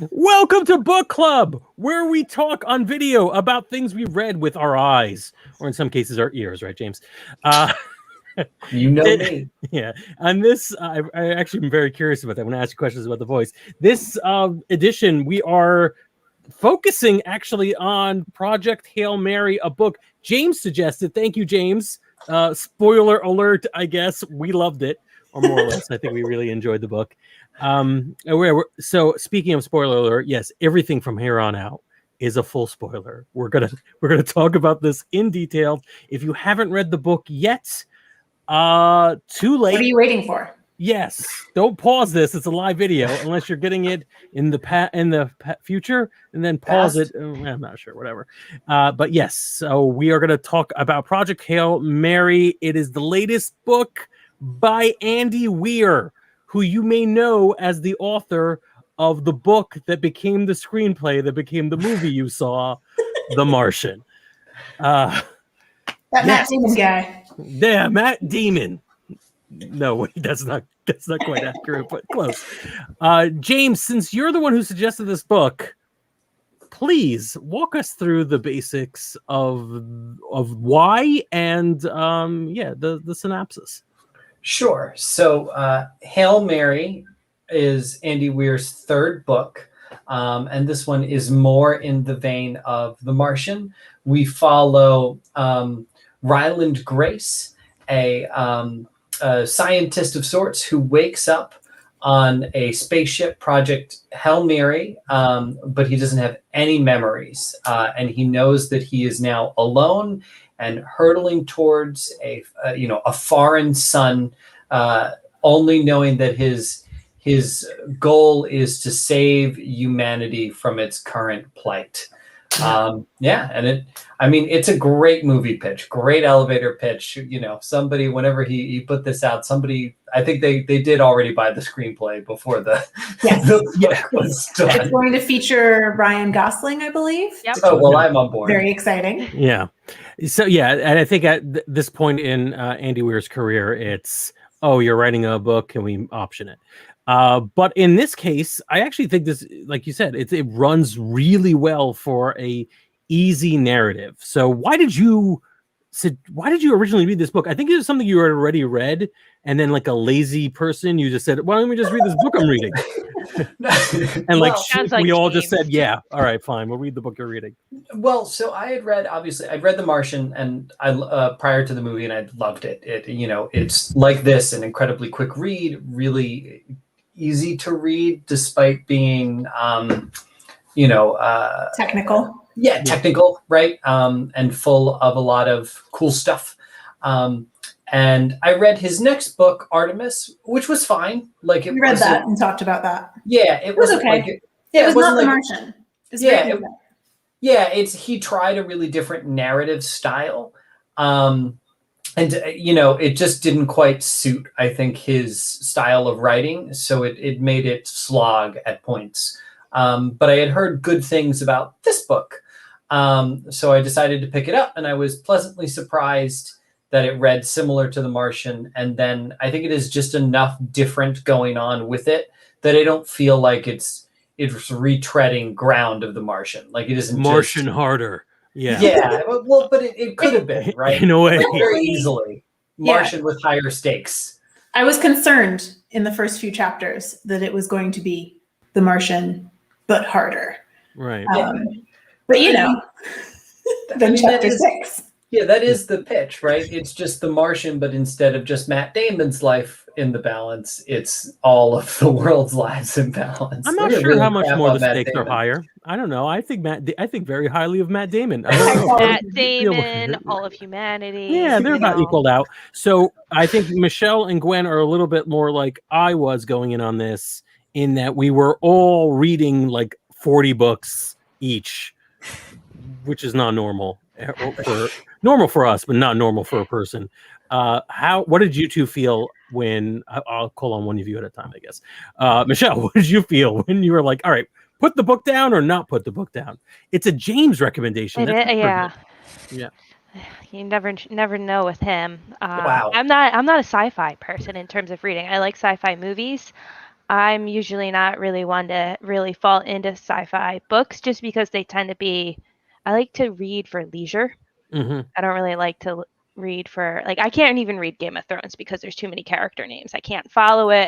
Welcome to Book Club, where we talk on video about things we read with our eyes, or in some cases our ears, right, James? You know me. Yeah. On this, I actually am very curious about that. When I ask you questions about the voice, this edition, we are focusing actually on Project Hail Mary, a book James suggested. Thank you, James. Spoiler alert, I guess. We loved it, or more or less. I think we really enjoyed the book. So speaking of spoiler alert, yes, everything from here on out is a full spoiler. We're gonna talk about this in detail. If you haven't read the book yet, too late. What are you waiting for? Yes, don't pause this. It's a live video unless you're getting it in the future, and then pause it. I'm not sure, whatever. But yes, so we are going to talk about Project Hail Mary. It is the latest book by Andy Weir, who you may know as the author of the book that became the screenplay that became the movie you saw, The Martian. That Matt Damon guy. Yeah, Matt Damon. No, wait, that's not quite accurate, but close. James, since you're the one who suggested this book, please walk us through the basics of why and the synopsis. Sure. So Hail Mary is Andy Weir's third book, and this one is more in the vein of The Martian. We follow Ryland Grace, a scientist of sorts who wakes up on a spaceship, Project Hail Mary, but he doesn't have any memories, and he knows that he is now alone and hurtling towards a foreign sun, only knowing that his goal is to save humanity from its current plight. It's a great movie pitch, great elevator pitch. Somebody, whenever he put this out, I think they did already buy the screenplay before the book was done. It's going to feature Ryan Gosling, I believe. Yep. Oh, well, I'm on board. Very exciting. Yeah. So, and I think at this point in Andy Weir's career, it's, you're writing a book, can we option it? But in this case, I actually think this, like you said, it runs really well for a easy narrative. So why did you originally read this book? I think it was something you had already read, and then like a lazy person, you just said, "Why don't we just read this book I'm reading?" And we all just said, "Yeah, all right, fine, we'll read the book you're reading." Well, so I'd read The Martian, and I prior to the movie, and I loved it. It's like this, an incredibly quick read, really easy to read, despite being technical. Yeah, technical, right? And full of a lot of cool stuff. And I read his next book, Artemis, which was fine. Like we read that and talked about that. Yeah, it was okay. It was not The Martian. He tried a really different narrative style. It just didn't quite suit, I think, his style of writing. So it made it slog at points. But I had heard good things about this book. So I decided to pick it up, and I was pleasantly surprised that it read similar to The Martian. And then I think it is just enough different going on with it that I don't feel like it's retreading ground of The Martian. Like it isn't Martian harder. Yeah. Yeah. Well, but it could have been, right? In a way. Very easily. Martian with higher stakes. I was concerned in the first few chapters that it was going to be The Martian, but harder. Right. But then chapter 6. Yeah, that is the pitch, right? It's just The Martian, but instead of just Matt Damon's life in the balance, it's all of the world's lives in balance. I'm not sure how much more the stakes are higher. I don't know. I think very highly of Matt Damon. Matt Damon, all of humanity. Yeah, they're about equaled out. So I think Michelle and Gwen are a little bit more like I was going in on this, in that we were all reading like 40 books each, which is not normal. Normal for us, but not normal for a person. What did you two feel when I'll call on one of you at a time, I guess. Michelle, what did you feel when you were like, all right, put the book down or not put the book down? It's a James recommendation. Yeah. Yeah. You never know with him. Wow. I'm not a sci-fi person in terms of reading. I like sci-fi movies. I'm usually not really one to really fall into sci-fi books just because they tend to be. I like to read for leisure. Mm-hmm. I don't really like to read for I can't even read Game of Thrones because there's too many character names. I can't follow it.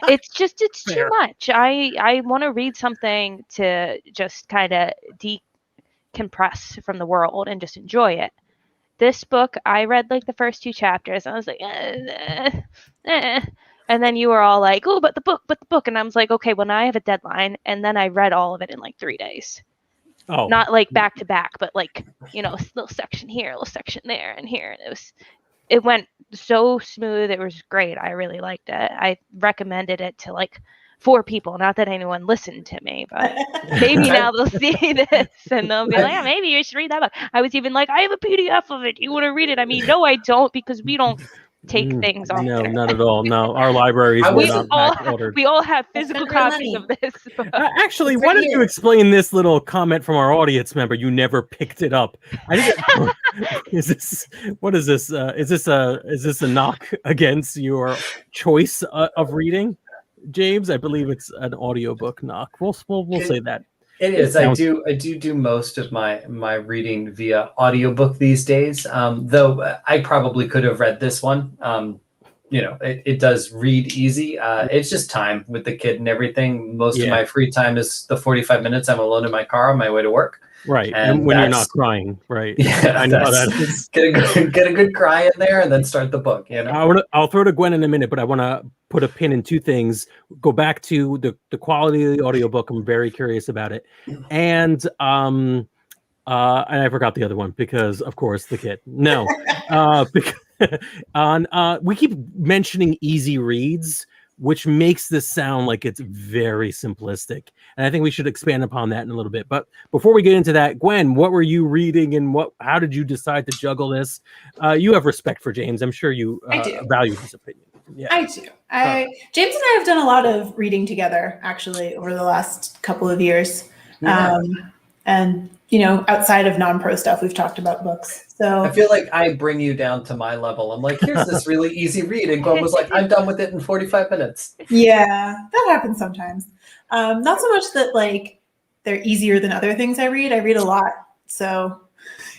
It's too Fair. much. I want to read something to just kind of decompress from the world and just enjoy it. This book, I read like the first 2 chapters. And I was like, and then you were all like, oh, but the book. And I was like, okay, well, now I have a deadline. And then I read all of it in like 3 days. Oh, Not like back to back, but like, a little section here, a little section there, and here. And it went so smooth. It was great. I really liked it. I recommended it to like 4 people. Not that anyone listened to me, but maybe now they'll see this and they'll be like, yeah, maybe you should read that book. I was even like, I have a PDF of it. You want to read it? I mean, no, I don't, because we don't take things off no, there. not at all. No, our libraries were not ordered. We all have physical copies of this book. Actually, why don't you explain this little comment from our audience member? You never picked it up. Is this a knock against your choice of reading, James? I believe it's an audiobook knock. We'll say that. It is. I do most of my reading via audiobook these days. Though I probably could have read this one. It does read easy. It's just time with the kid and everything. Most of my free time is the 45 minutes I'm alone in my car on my way to work. Right. And when you're not crying, right? Yeah, I know that is. Get a good cry in there and then start the book. I'll throw to Gwen in a minute, but I want to put a pin in 2 things. Go back to the quality of the audiobook. I'm very curious about it. And I forgot the other one because, of course, the kid. No. Because we keep mentioning easy reads, which makes this sound like it's very simplistic. And I think we should expand upon that in a little bit. But before we get into that, Gwen, what were you reading and how did you decide to juggle this? You have respect for James. I'm sure you value his opinion. Yeah. I do. James and I have done a lot of reading together, actually, over the last couple of years. Yeah. And, outside of non-pro stuff, we've talked about books. So I feel like I bring you down to my level. I'm like, here's this really easy read. And Gwen was like, I'm done with it in 45 minutes. Yeah, that happens sometimes. Not so much that they're easier than other things I read. I read a lot. So,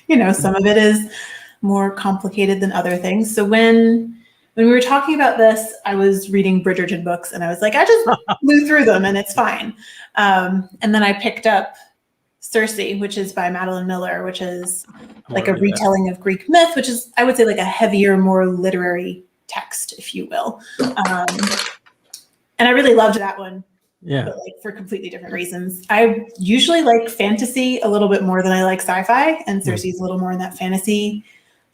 some of it is more complicated than other things. So when we were talking about this, I was reading Bridgerton books and I was like, I just blew through them and it's fine. And then I picked up Circe, which is by Madeline Miller, which is like a retelling of Greek myth, which is, I would say, like a heavier, more literary text, if you will. And I really loved that one. Yeah. But for completely different reasons. I usually like fantasy a little bit more than I like sci-fi, and Circe is a little more in that fantasy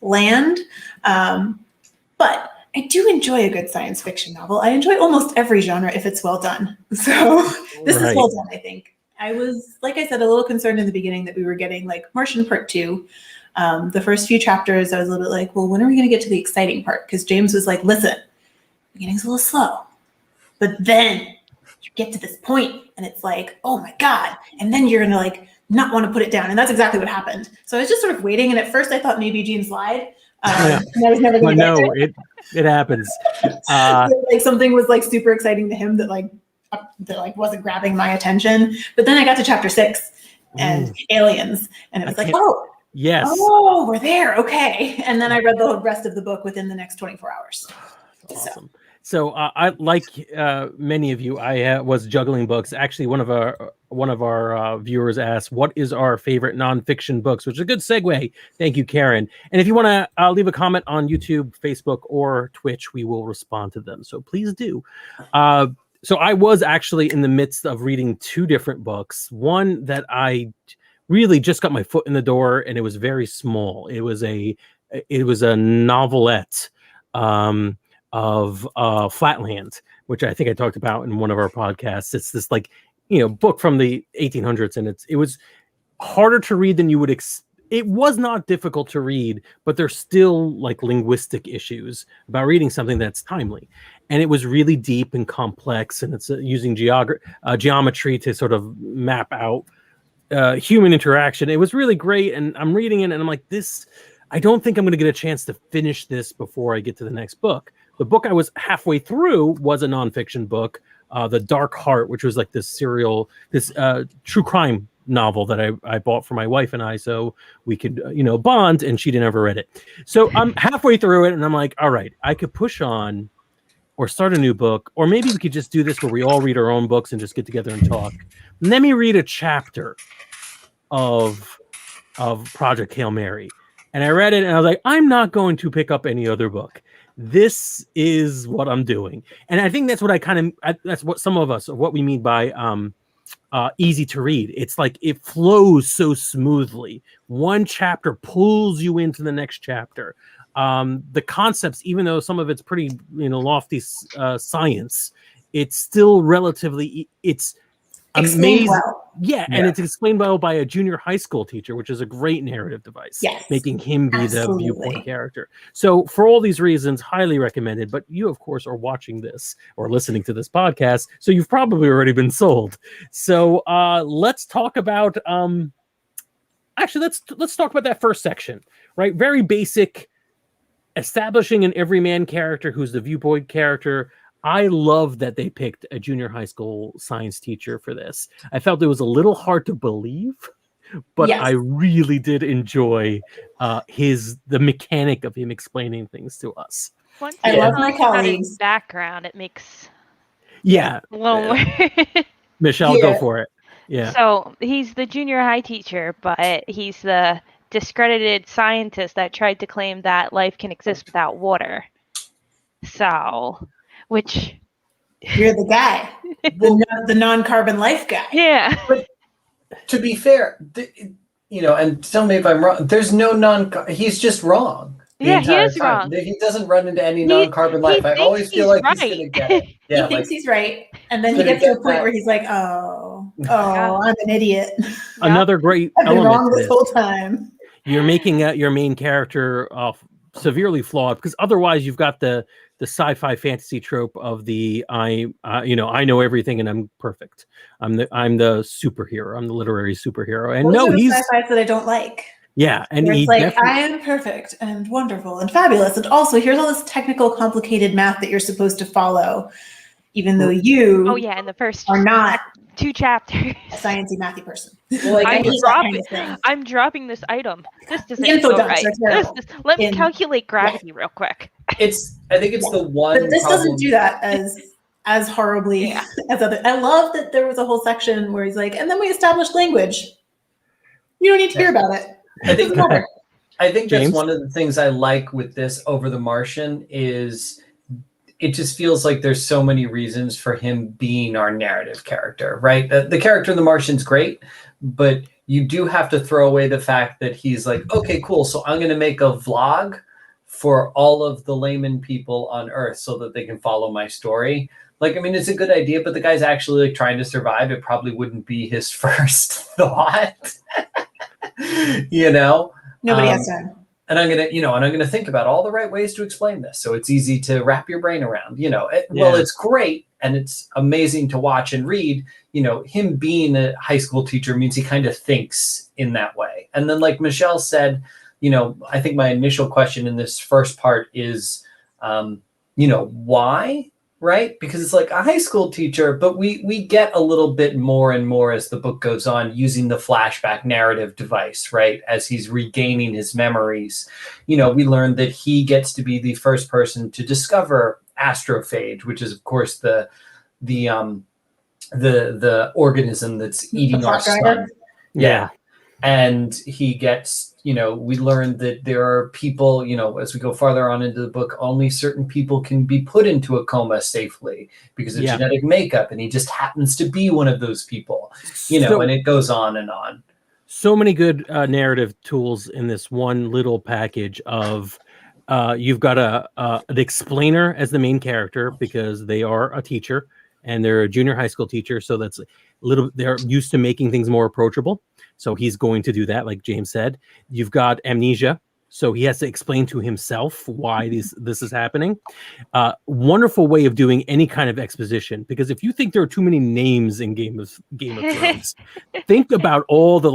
land. But I do enjoy a good science fiction novel. I enjoy almost every genre if it's well done. So this is well done, I think. I was, like I said, a little concerned in the beginning that we were getting Martian Part 2. The first few chapters, I was a little bit like, well, when are we going to get to the exciting part? Because James was like, listen, the beginning's a little slow. But then you get to this point and it's like, oh my God. And then you're going to not want to put it down. And that's exactly what happened. So I was just sort of waiting. And at first I thought maybe James lied. And I was never going to get to it. It happens. Something was super exciting to him that wasn't grabbing my attention. But then I got to chapter 6 and aliens, and it was we're there, okay. And then I read the rest of the book within the next 24 hours. Awesome. So I like many of you, I was juggling books. Actually, one of our viewers asked, "What is our favorite nonfiction books?" Which is a good segue. Thank you, Karen. And if you want to leave a comment on YouTube, Facebook, or Twitch, we will respond to them. So please do. So I was actually in the midst of reading 2 different books. One that I really just got my foot in the door, and it was very small. It was a novelette of Flatland, which I think I talked about in one of our podcasts. It's this book from the 1800s, and it was harder to read than you would it was not difficult to read, but there's still linguistic issues about reading something that's timely. And it was really deep and complex, and it's using geometry to sort of map out human interaction. It was really great, and I'm reading it, and I'm like, this. I don't think I'm going to get a chance to finish this before I get to the next book. The book I was halfway through was a nonfiction book, The Dark Heart, which was like this true crime novel that I bought for my wife and I, so we could bond, and she never read it. So I'm halfway through it, and I'm like, all right, I could push on or start a new book, or maybe we could just do this where we all read our own books and just get together and talk. Let me read a chapter of Project Hail Mary. And I read it and I was like, I'm not going to pick up any other book. This is what I'm doing. And I think that's what that's what some of us, what we mean by easy to read. It's like it flows so smoothly. One chapter pulls you into the next chapter. The concepts, even though some of it's pretty, lofty science, it's still relatively, it's amazing. Well. Yeah, and it's explained well by a junior high school teacher, which is a great narrative device. Yes, making him be absolutely. the viewpoint character. So for all these reasons, highly recommended. But you, of course, are watching this or listening to this podcast, so you've probably already been sold. So let's talk about actually let's talk about that first section, right? Very basic, establishing an everyman character who's the viewpoint character. I love that they picked a junior high school science teacher for this. I felt it was a little hard to believe, but Yes. I really did enjoy the mechanic of him explaining things to us. Once I you love tell my us about his colleagues. background, it makes Yeah, a little more. Michelle, go for it. Yeah. So he's the junior high teacher, but he's the discredited scientist that tried to claim that life can exist without water. So, which You're the guy, the non-carbon life guy. yeah. But to be fair, and tell me if I'm wrong. There's no he's just wrong. Yeah, he is time. wrong. He doesn't run into any non-carbon life. I always feel like he's going to get it. He thinks he's right, and then he gets to a point where he's like, "Oh, I'm an idiot. Another great I've been element wrong to this whole time." You're making your main character severely flawed, because otherwise you've got the sci-fi fantasy trope of the I know everything and I'm perfect. I'm the superhero. I'm the literary superhero. And Those are the he's sci-fi that I don't like. Yeah, and it's like, I am perfect and wonderful and fabulous, and also here's all this technical, complicated math that you're supposed to follow, even though you in the first are not 2 chapters a sciencey, mathy person. I'm dropping this item. This doesn't info go dumps right. are terrible. Let me calculate gravity real quick. I think it's the one. But this doesn't do that as horribly as other. I love that there was a whole section where he's like, and then we established language. You don't need to hear about it. I think James? that's one of the things I like with this over the Martian is it just feels like there's so many reasons for him being our narrative character, right? The character in the Martian's great, but you do have to throw away the fact that he's like, okay, cool. So I'm going to make a vlog for all of the layman people on Earth so that they can follow my story. Like, I mean, it's a good idea, but the guy's actually like trying to survive. It probably wouldn't be his first thought. Nobody has time. And I'm gonna think about all the right ways to explain this, so it's easy to wrap your brain around. Well, it's great and it's amazing to watch and read. Him being a high school teacher means he kind of thinks in that way. And then, like Michelle said, I think my initial question in this first part is, why? Right? Because it's like a high school teacher, but we get a little bit more and more as the book goes on using the flashback narrative device, right? As he's regaining his memories, we learn that he gets to be the first person to discover astrophage, which is of course the organism that's eating our sun. Yeah. And he gets, we learned that there are people, as we go farther on into the book, only certain people can be put into a coma safely because of genetic makeup. And he just happens to be one of those people, and it goes on and on. So many good narrative tools in this one little package of you've got an explainer as the main character because they are a teacher and they're a junior high school teacher. So that's they're used to making things more approachable. So he's going to do that, like James said. You've got amnesia, So he has to explain to himself why this is happening. Wonderful way of doing any kind of exposition, because if you think there are too many names in Game of Thrones, think about all the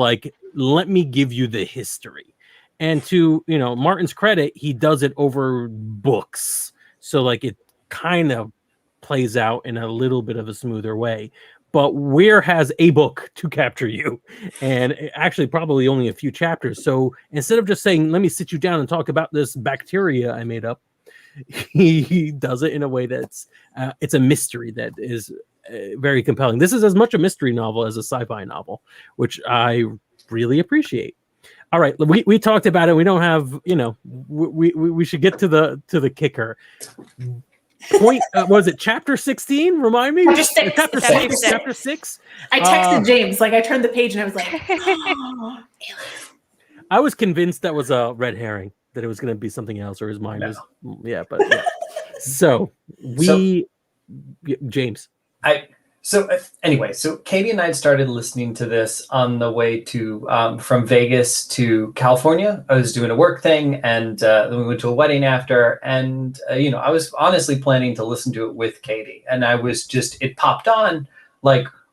let me give you the history. And to Martin's credit, he does it over books, so it kind of plays out in a little bit of a smoother way. But Weir has a book to capture you, and actually probably only a few chapters. So instead of just saying, let me sit you down and talk about this bacteria I made up, he does it in a way that's it's a mystery that is very compelling. This is as much a mystery novel as a sci-fi novel, which I really appreciate. All right, we talked about it. We don't have, we should get to the kicker. Point was it chapter 16? Remind me. Chapter 6. Chapter 6. I texted James, I turned the page and I was like, oh, I was convinced that was a red herring, that it was going to be something else, or his mind was but yeah. So James. So Katie and I started listening to this on the way to from Vegas to California. I was doing a work thing, and then we went to a wedding after. And I was honestly planning to listen to it with Katie, and I was it popped on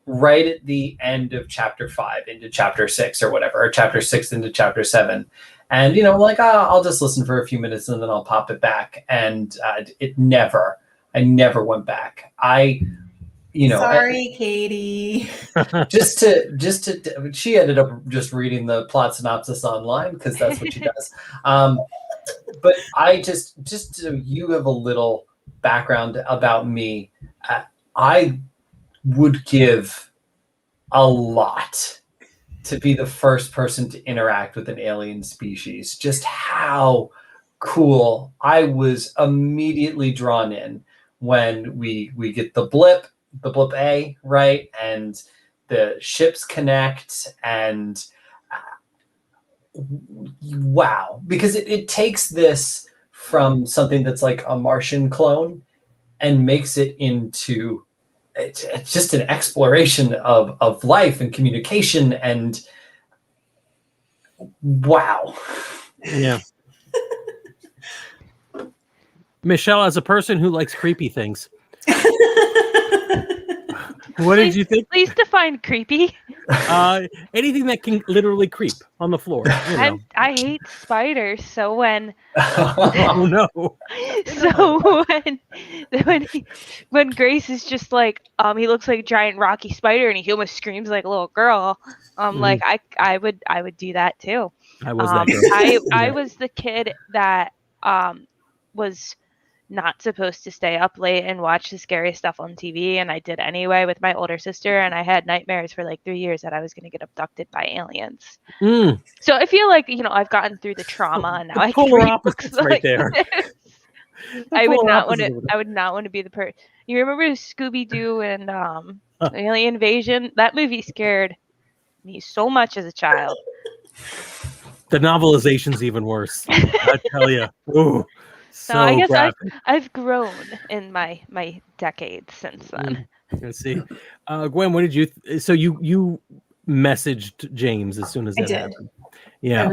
right at the end of chapter 5 into chapter 6 or whatever, or chapter 6 into chapter 7. And I'll just listen for a few minutes and then I'll pop it back. And I never went back. Sorry, Katie. just to she ended up just reading the plot synopsis online, because that's what she does. But I just so you have a little background about me, I would give a lot to be the first person to interact with an alien species. Just how cool. I was immediately drawn in when we get the blip A, right? And the ships connect, and wow, because it takes this from something that's like a Martian clone and makes it into it's just an exploration of life and communication, and wow. Yeah. Michelle, as a person who likes creepy things, what did you think? Please define creepy. Anything that can literally creep on the floor. I hate spiders, so when oh no. So when Grace is just he looks like a giant rocky spider and he almost screams like a little girl. I would do that too. I was that girl. I was the kid that was not supposed to stay up late and watch the scary stuff on TV, and I did anyway with my older sister, and I had nightmares for 3 years that I was going to get abducted by aliens. So I feel I've gotten through the trauma, and now I can read books right there. I would not want to be the person. You remember Scooby-Doo and Alien Invasion? That movie scared me so much as a child. The novelization's even worse, I tell you. Ooh. So I guess graphic. I've grown in my decades since then. Let's see. Gwen, what did you so you messaged James as soon as that happened? Yeah.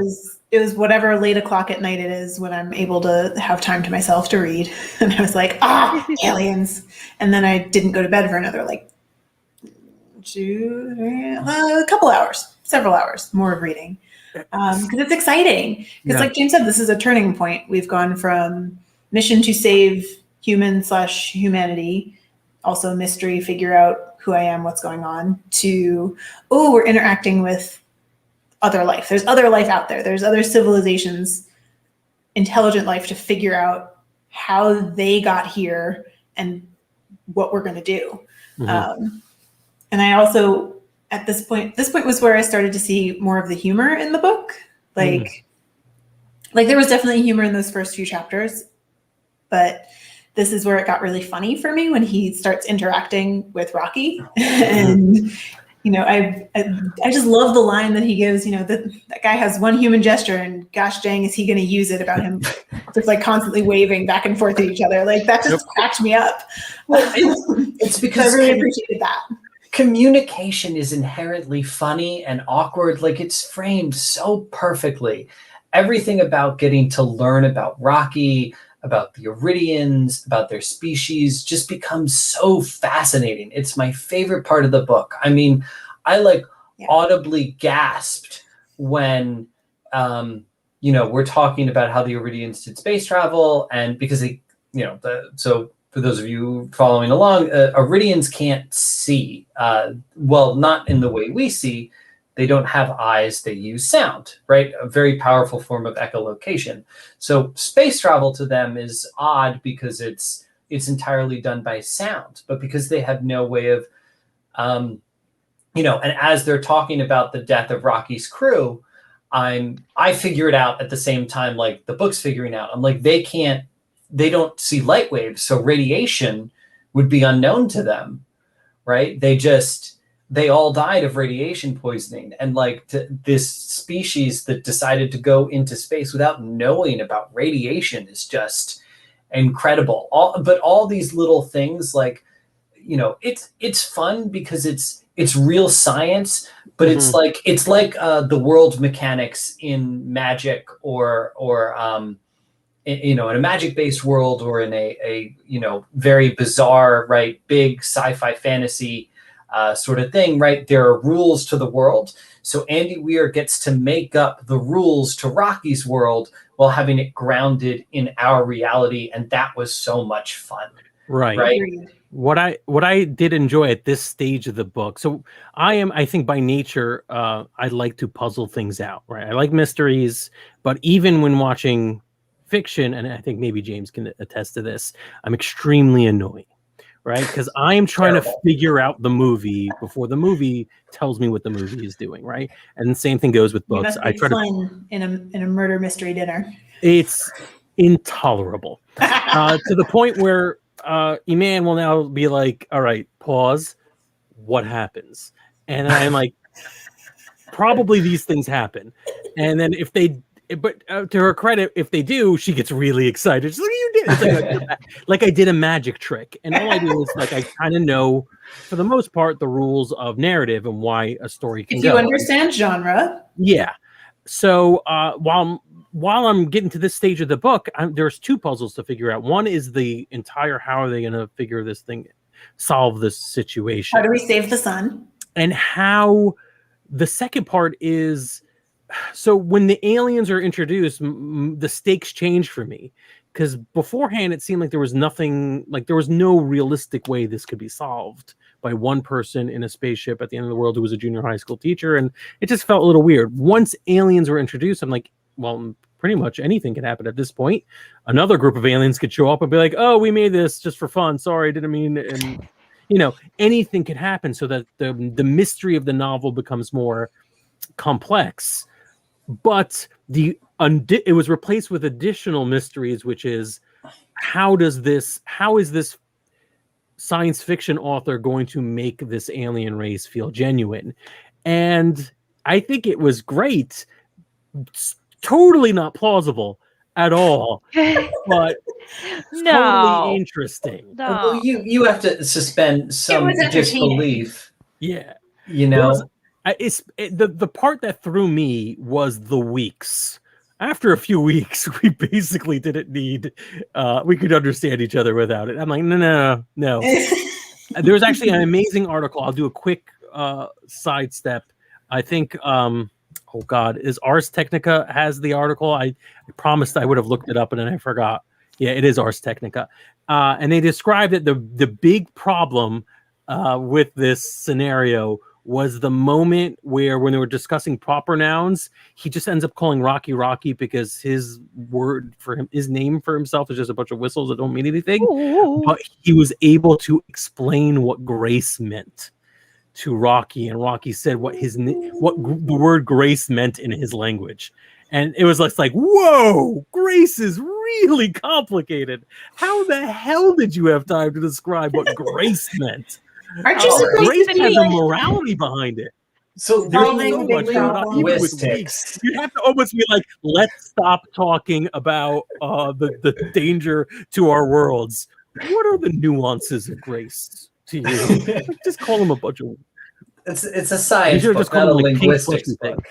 It was whatever late o'clock at night it is when I'm able to have time to myself to read. And I was like, aliens. And then I didn't go to bed for another several hours more of reading. Because it's exciting. Because like James said, this is a turning point. We've gone from mission to save human/humanity, also mystery, figure out who I am, what's going on, to, we're interacting with other life. There's other life out there. There's other civilizations, intelligent life, to figure out how they got here and what we're going to do. And I also, at this point was where I started to see more of the humor in the book. Like there was definitely humor in those first few chapters, but this is where it got really funny for me when he starts interacting with Rocky. And, I just love the line that he gives, that guy has one human gesture and gosh dang, is he going to use it, about him just constantly waving back and forth at each other. That just cracked me up. Well, it's because I really appreciated that. Communication is inherently funny and awkward. It's framed so perfectly. everything about getting to learn about Rocky, about the Iridians, about their species, just becomes so fascinating. It's my favorite part of the book. I mean, I audibly gasped when, we're talking about how the Iridians did space travel, and because they, so for those of you following along, Iridians can't see. Well, not in the way we see. They don't have eyes, they use sound, right? A very powerful form of echolocation. So space travel to them is odd because it's entirely done by sound, but because they have no way of, and as they're talking about the death of Rocky's crew, I figure it out at the same time, like the book's figuring out. I'm like, they don't see light waves, so radiation would be unknown to them, right? They all died of radiation poisoning. And this species that decided to go into space without knowing about radiation is just incredible. But all these little things, it's fun because it's real science, but it's like the world mechanics in Magic or in a magic-based world, or in a very bizarre, right, big sci-fi fantasy sort of thing, right? There are rules to the world. So Andy Weir gets to make up the rules to Rocky's world while having it grounded in our reality, and that was so much fun. Right. What I did enjoy at this stage of the book. So I think by nature, I like to puzzle things out, right? I like mysteries, but even when watching fiction, and I think maybe James can attest to this, I'm extremely annoying. Right, because I am trying to figure out the movie before the movie tells me what the movie is doing. Right, and the same thing goes with books. You must be fun in a murder mystery dinner. It's intolerable to the point where Iman will now be like, "All right, pause. What happens?" And I'm like, "Probably these things happen." And then if they but to her credit, if they do, she gets really excited. She's like, "You did!" It's like I did a magic trick, and all I do is I kind of know, for the most part, the rules of narrative and why a story can go. If you understand genre, yeah. So while I'm getting to this stage of the book, there's two puzzles to figure out. One is the entire how are they going to figure this thing, solve this situation? How do we save the sun? And how the second part is. So when the aliens are introduced, the stakes change for me, because beforehand it seemed like there was nothing, like there was no realistic way this could be solved by one person in a spaceship at the end of the world who was a junior high school teacher, and it just felt a little weird. Once aliens were introduced, I'm like, well, pretty much anything could happen at this point. Another group of aliens could show up and be like, oh, we made this just for fun. Sorry, didn't mean, and anything could happen, so that the mystery of the novel becomes more complex. But it was replaced with additional mysteries, which is how is this science fiction author going to make this alien race feel genuine? And I think it was great. It's totally not plausible at all, but totally interesting. No. Well, you have to suspend some disbelief. Yeah, the part that threw me was the weeks. After a few weeks, we basically didn't need. We could understand each other without it. I'm like, no. There was actually an amazing article. I'll do a quick sidestep. I think. Oh God, is Ars Technica has the article? I promised I would have looked it up and then I forgot. Yeah, it is Ars Technica, and they described that the big problem with this scenario was the moment where, when they were discussing proper nouns, he just ends up calling Rocky because his name for himself is just a bunch of whistles that don't mean anything. Ooh. But he was able to explain what grace meant to Rocky, and Rocky said what the word grace meant in his language. And it was like, whoa, grace is really complicated. How the hell did you have time to describe what grace meant? Aren't you supposed grace to be has a morality behind it. So there's so much with weeks. You have to almost be like, let's stop talking about the danger to our worlds. What are the nuances of grace to you? Just call them a bunch of. It's a science book, not a linguistics book.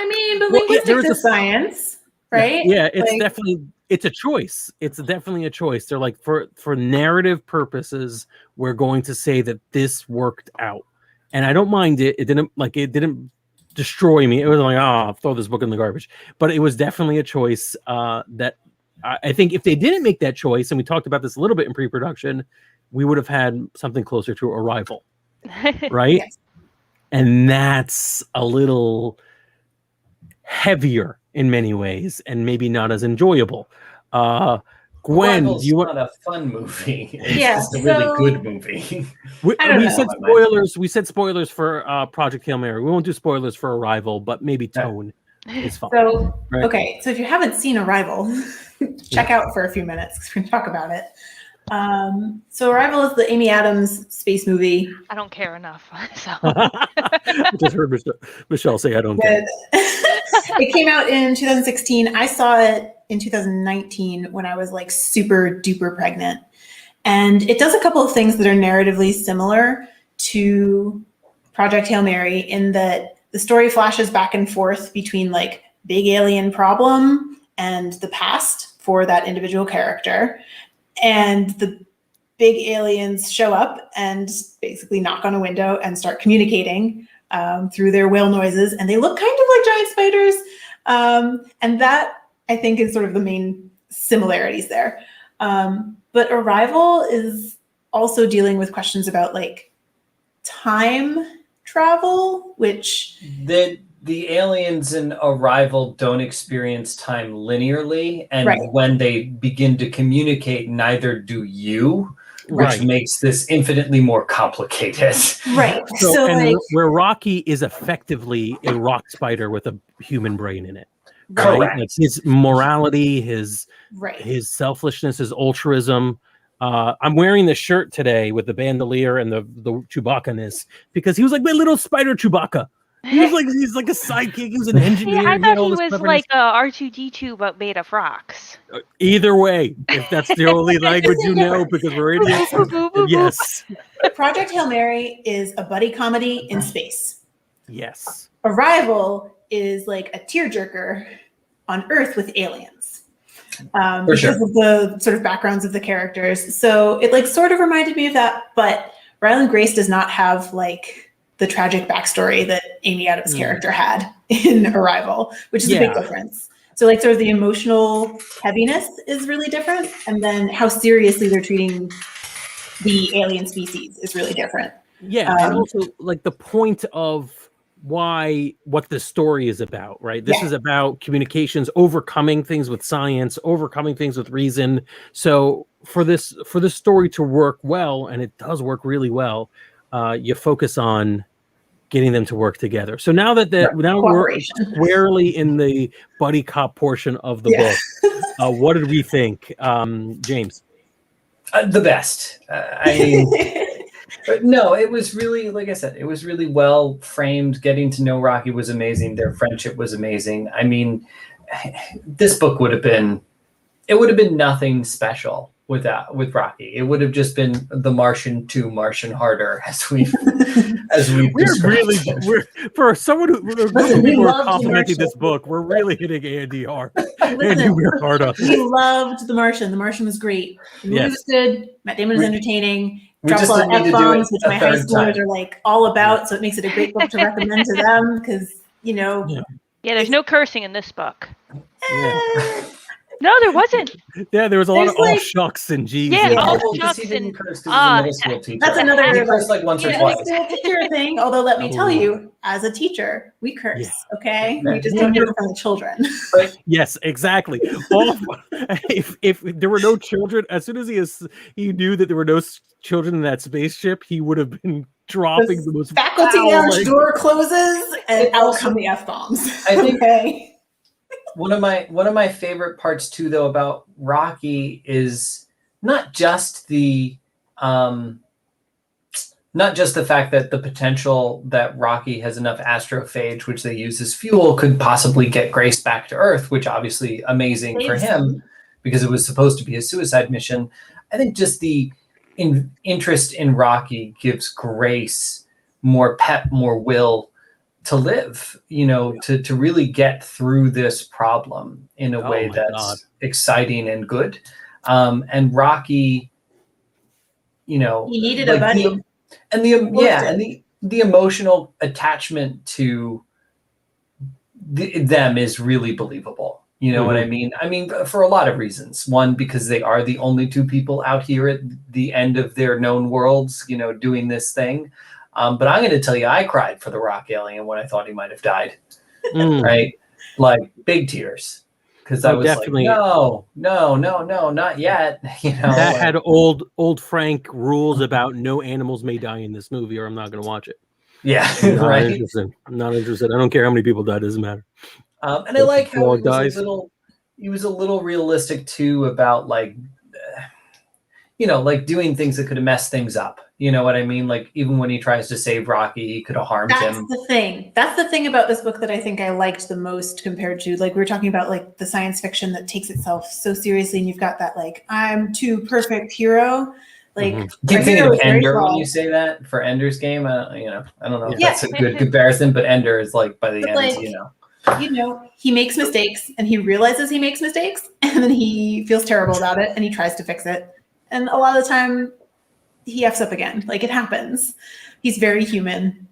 I mean, but Well, yeah, there linguistics is is science, right? Yeah, it's Like, definitely it's a choice. It's definitely a choice. They're like, for narrative purposes, we're going to say that this worked out, and I don't mind it. It didn't destroy me. It was like, oh, throw this book in the garbage. But it was definitely a choice that I think if they didn't make that choice, and we talked about this a little bit in pre-production, we would have had something closer to Arrival, right? yes. And that's a little heavier in many ways and maybe not as enjoyable. Gwen, Arrival's do you want? not a fun movie. It's Yeah, just a really so- good movie. I don't We know. said spoilers. We said spoilers for Project Hail Mary. We won't do spoilers for Arrival, but maybe tone is fine. So, right? okay, so if you haven't seen Arrival, check out for a few minutes because we're going to talk about it. So Arrival is the Amy Adams space movie. I don't care enough. So I just heard Michelle say I don't care. It came out in 2016. I saw it in 2019 when I was like super duper pregnant. And it does a couple of things that are narratively similar to Project Hail Mary in that the story flashes back and forth between like big alien problem and the past for that individual character. And the big aliens show up and basically knock on a window and start communicating through their whale noises. And they look kind of like giant spiders. And that, I think, is sort of the main similarities there. But Arrival is also dealing with questions about like time travel, which the aliens in Arrival don't experience time linearly, and Right. when they begin to communicate, neither do you, which Right. makes this infinitely more complicated. right. So, So and like where Rocky is effectively a rock spider with a human brain in it. Correct. Like his morality, his right. selfishness, his altruism. I'm wearing the shirt today with the bandolier and the Chewbacca-ness because he was like my little spider Chewbacca. He's like a sidekick. He was an engineer. yeah, I had thought all he this was cleverness. like a R2D2 but made of rocks. Either way, if that's the only language you know, because we're idiots. Yes, Project Hail Mary is a buddy comedy in space. yes. Arrival is like a tearjerker on Earth with aliens. For Because sure. of the sort of backgrounds of the characters. So it like sort of reminded me of that, but Ryland Grace does not have like the tragic backstory that Amy Adams' character had in Arrival, which is a big Yeah. difference. So like sort of the emotional heaviness is really different. And then how seriously they're treating the alien species is really different. Yeah, and also like the point of what the story is about, right? This is about communications, overcoming things with science, overcoming things with reason. So for this story to work well, and it does work really well, you focus on getting them to work together. So now that now we're squarely in the buddy cop portion of the book, what did we think, James? The best. But no, it was really, like I said, it was really well framed. Getting to know Rocky was amazing. Their friendship was amazing. I mean, this book would have been nothing special with Rocky. It would have just been the Martian to Martian harder, as we're for someone who people are complimenting this book, we're really hitting Andy hard. Andy Weir hard on. We loved The Martian. The Martian was great. The movie was good. Matt Damon was entertaining. Drops a lot of F-bombs, which my high schoolers are like all about. So it makes it a great book to recommend to them because, you know. Yeah, there's no cursing in this book. Yeah. No, there wasn't. Yeah, there was a lot of like, all shucks and geez. Yeah, and all Well, shucks he didn't and curse 'cause he was a middle school teacher. That's another He cursed like once or twice. teacher thing. Although let me tell you, as a teacher, we curse. Okay, we just don't do it in front of children. Yes, exactly. If there were no children, as soon as he knew that there were no children in that spaceship, he would have been dropping the most faculty lounge door closes and out come the F-bombs. I think okay. One of my favorite parts too, though, about Rocky is not just the fact that the potential that Rocky has enough astrophage, which they use as fuel, could possibly get Grace back to Earth, which obviously amazing for him because it was supposed to be a suicide mission. I think just the interest in Rocky gives Grace more pep, more will to live, to really get through this problem in a way my that's God. exciting and good. And Rocky, He needed like a buddy. the emotional attachment to them is really believable. You know what I mean? I mean, for a lot of reasons. One, because they are the only two people out here at the end of their known worlds, doing this thing. But I'm going to tell you, I cried for the rock alien when I thought he might have died. Right? Like big tears. Because I was definitely. like, no, not yet. That had old Frank rules about no animals may die in this movie, or I'm not going to watch it. Yeah, Not interested. I'm not interested. I don't care how many people died. Doesn't matter. And I like how he was a little realistic too about like doing things that could have messed things up. You know what I mean? Like even when he tries to save Rocky, he could have harmed him. That's the thing about this book that I think I liked the most compared to, like, we were talking about like the science fiction that takes itself so seriously, and you've got that like I'm too perfect hero. Like keep thinking of Ender when you say that for Ender's Game. I don't know if that's a good comparison, but Ender is like by the end, he makes mistakes and he realizes he makes mistakes, and then he feels terrible about it and he tries to fix it. And a lot of the time he F's up again. Like it happens. He's very human,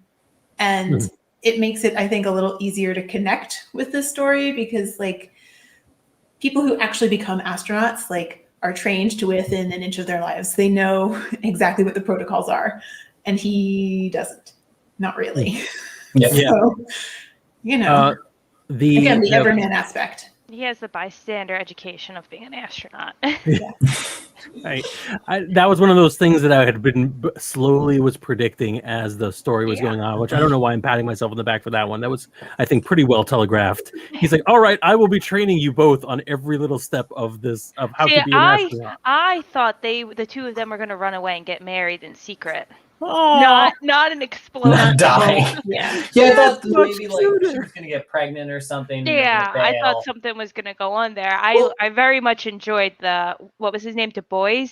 and it makes it, I think, a little easier to connect with this story, because like people who actually become astronauts, like, are trained to within an inch of their lives. They know exactly what the protocols are, and he doesn't. Not really. Yeah. So, the everyman aspect. He has the bystander education of being an astronaut. Right. That was one of those things that I had been slowly was predicting as the story was going on, which I don't know why I'm patting myself on the back for that one. That was, I think, pretty well telegraphed. He's like, all right, I will be training you both on every little step of this, of how to be an astronaut. I thought the two of them were going to run away and get married in secret. Oh, not an explosion. Not die. Yeah. I thought maybe like she was gonna get pregnant or something. Yeah, I thought something was gonna go on there. I very much enjoyed what was his name? Du Bois.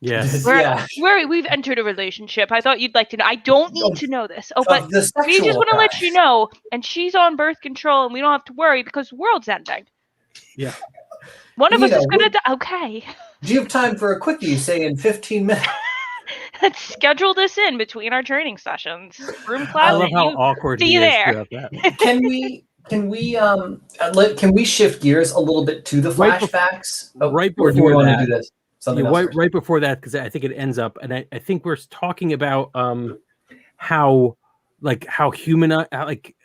Yes. Where we've entered a relationship. I thought you'd like to know. I don't need to know this. Oh, but we just want to let you know. And she's on birth control, and we don't have to worry because the world's ending. Yeah. One of us is gonna die. Okay. Do you have time for a quickie? Say in 15 minutes. Let's schedule this in between our training sessions. Room class. I love how awkward he is there. That. Can we shift gears a little bit to the flashbacks? Right before we want to do this. Right before that, because I think it ends up, and I think we're talking about how human, like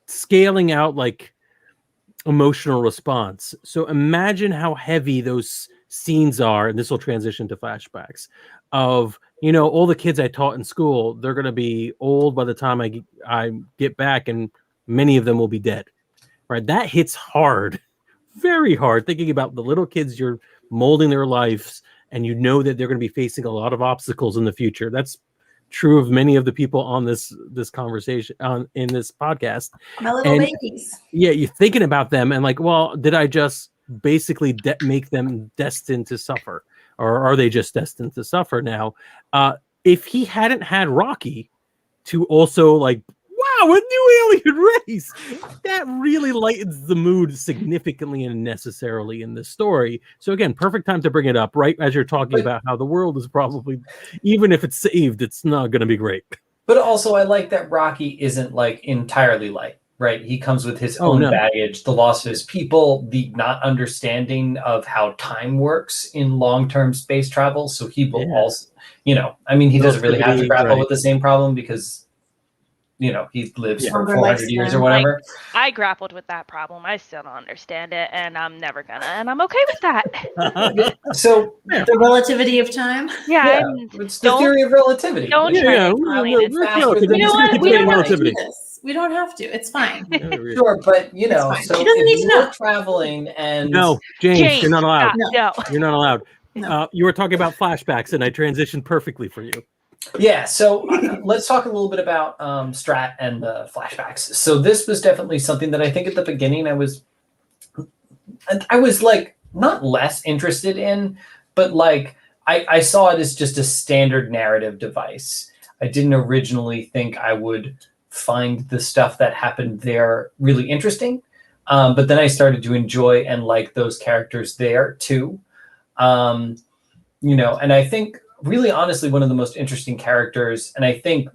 scaling out like emotional response. So imagine how heavy those scenes are, and this will transition to flashbacks of all the kids I taught in school. They're going to be old by the time I get back, and many of them will be dead. Right, that hits hard, very hard. Thinking about the little kids you're molding their lives, and that they're going to be facing a lot of obstacles in the future. That's true of many of the people on this conversation in this podcast. My little babies. Yeah, you're thinking about them and like, well, did I just basically make them destined to suffer, or are they just destined to suffer now? If he hadn't had Rocky to also like, wow, a new alien race, that really lightens the mood significantly and necessarily in this story. So again, perfect time to bring it up right as you're talking about how the world is probably, even if it's saved, it's not going to be great. But also, I like that Rocky isn't like entirely light. Right, he comes with his own baggage, the loss of his people, the not understanding of how time works in long-term space travel. So he will also, he doesn't really have to grapple with the same problem because, he lives for 400 years or whatever. I grappled with that problem. I still don't understand it, and I'm never gonna, and I'm okay with that. So the relativity of time. Yeah, it's the theory of relativity. Don't try to we don't have to do this. We don't have to. It's fine. Sure, but so if you're traveling and James, you're not allowed. No. You're not allowed. No. You were talking about flashbacks, and I transitioned perfectly for you. Yeah, so let's talk a little bit about Strat and the flashbacks. So this was definitely something that I think at the beginning I was like not less interested in, but like I saw it as just a standard narrative device. I didn't originally think I would find the stuff that happened there really interesting. But then I started to enjoy and like those characters there too. You know, and I think really honestly, one of the most interesting characters, and I think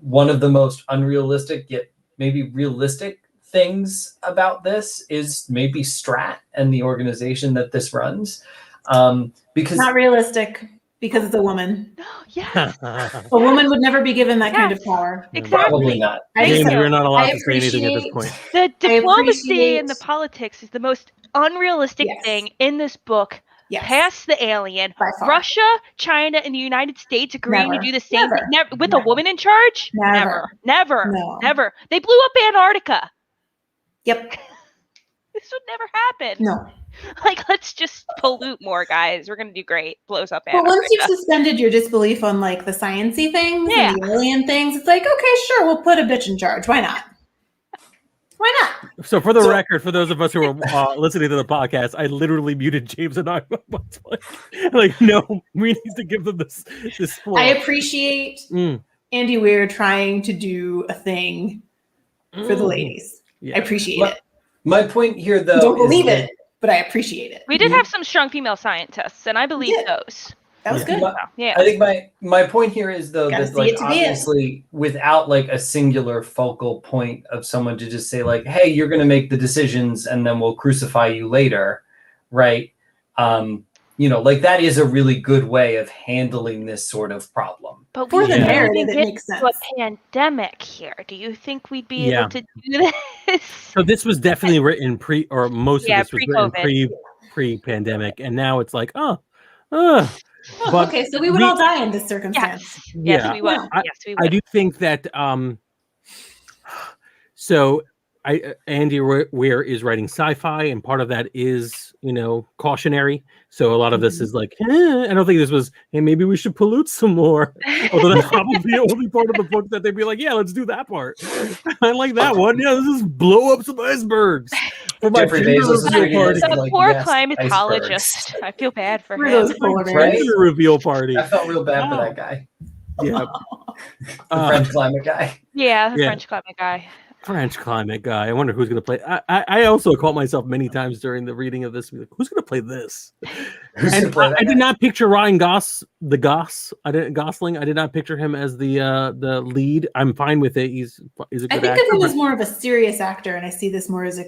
one of the most unrealistic yet maybe realistic things about this is maybe Strat and the organization that this runs. Because Not realistic because it's a woman. Yes. A woman would never be given that kind of power. Exactly. probably not. James, you're not allowed I to say anything at this appreciate- point. The diplomacy and the appreciate- politics is the most unrealistic Yes. thing in this book. Yes. Past the alien, By far. Russia, China, and the United States agreeing Never. to do the same thing Never. with a Never. woman in charge? Never. Never. No. Never. They blew up Antarctica. Yep. This would never happen. No. Like, let's just pollute more, guys. We're gonna do great. Blows up But Antarctica. once you've suspended your disbelief on like the sciencey things Yeah. and the alien things, it's like, okay, sure, we'll put a bitch in charge. Why not? Why not? So for the record, for those of us who are listening to the podcast, I literally muted James and I. Like, no, we need to give them this floor. I appreciate Andy Weir trying to do a thing for the ladies. Yeah. I appreciate it. My point here, though, I don't believe is it, but I appreciate it. We did have some strong female scientists, and I believe did. those. That was good. My- Yeah. I think my point here is though Gotta that see like it to be it. obviously without like a singular focal point of someone to just say like, hey, you're going to make the decisions and then we'll crucify you later, right? You know, like that is a really good way of handling this sort of problem. But For we the didn't narrative, even it get makes sense. to a pandemic here. Do you think we'd be Yeah. able to do this? So this was definitely written most Yeah, of this was written pre-pandemic, and now it's like, but Okay, so we would all die in this circumstance. Yes. Yes, Yeah. we would. Yeah. Yes, we I would. do think that so Andy Weir is writing sci-fi, and part of that is, you know, cautionary. So a lot of this is like, I don't think this was, hey, maybe we should pollute some more. Although that's probably the only part of the book that they'd be like, yeah, let's do that part. I like that one. Yeah, let's just blow up some icebergs for my Jeffrey gender Bezos is reveal reading party. this The like, poor yes, climatologist. icebergs. I feel bad for For him. those polar bears. Right? Gender reveal party. I felt real bad for that guy, Yeah. the French climate guy. Yeah, the Yeah. French climate guy. French climate guy. I wonder who's going to play. I also caught myself many times during the reading of this. Like, who's going to play this? Who's gonna And play I that did guy? not picture Ryan Gosling. I did not picture him as the lead. I'm fine with it. He's a good I think actor. of him But, as more of a serious actor, and I see this more as a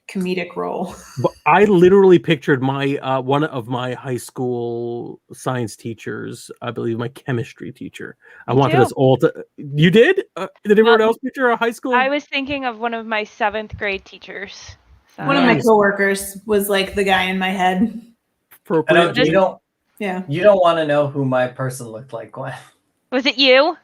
comedic role. but I literally pictured my one of my high school science teachers. I believe my chemistry teacher. I Me wanted too. us all to. You did? Did everyone else picture a high school? I was thinking of one of my 7th grade teachers. So- One of my Nice. coworkers was like the guy in my head. Appropriate. You don't Yeah. want to know who my person looked like, Gwen. Was it you?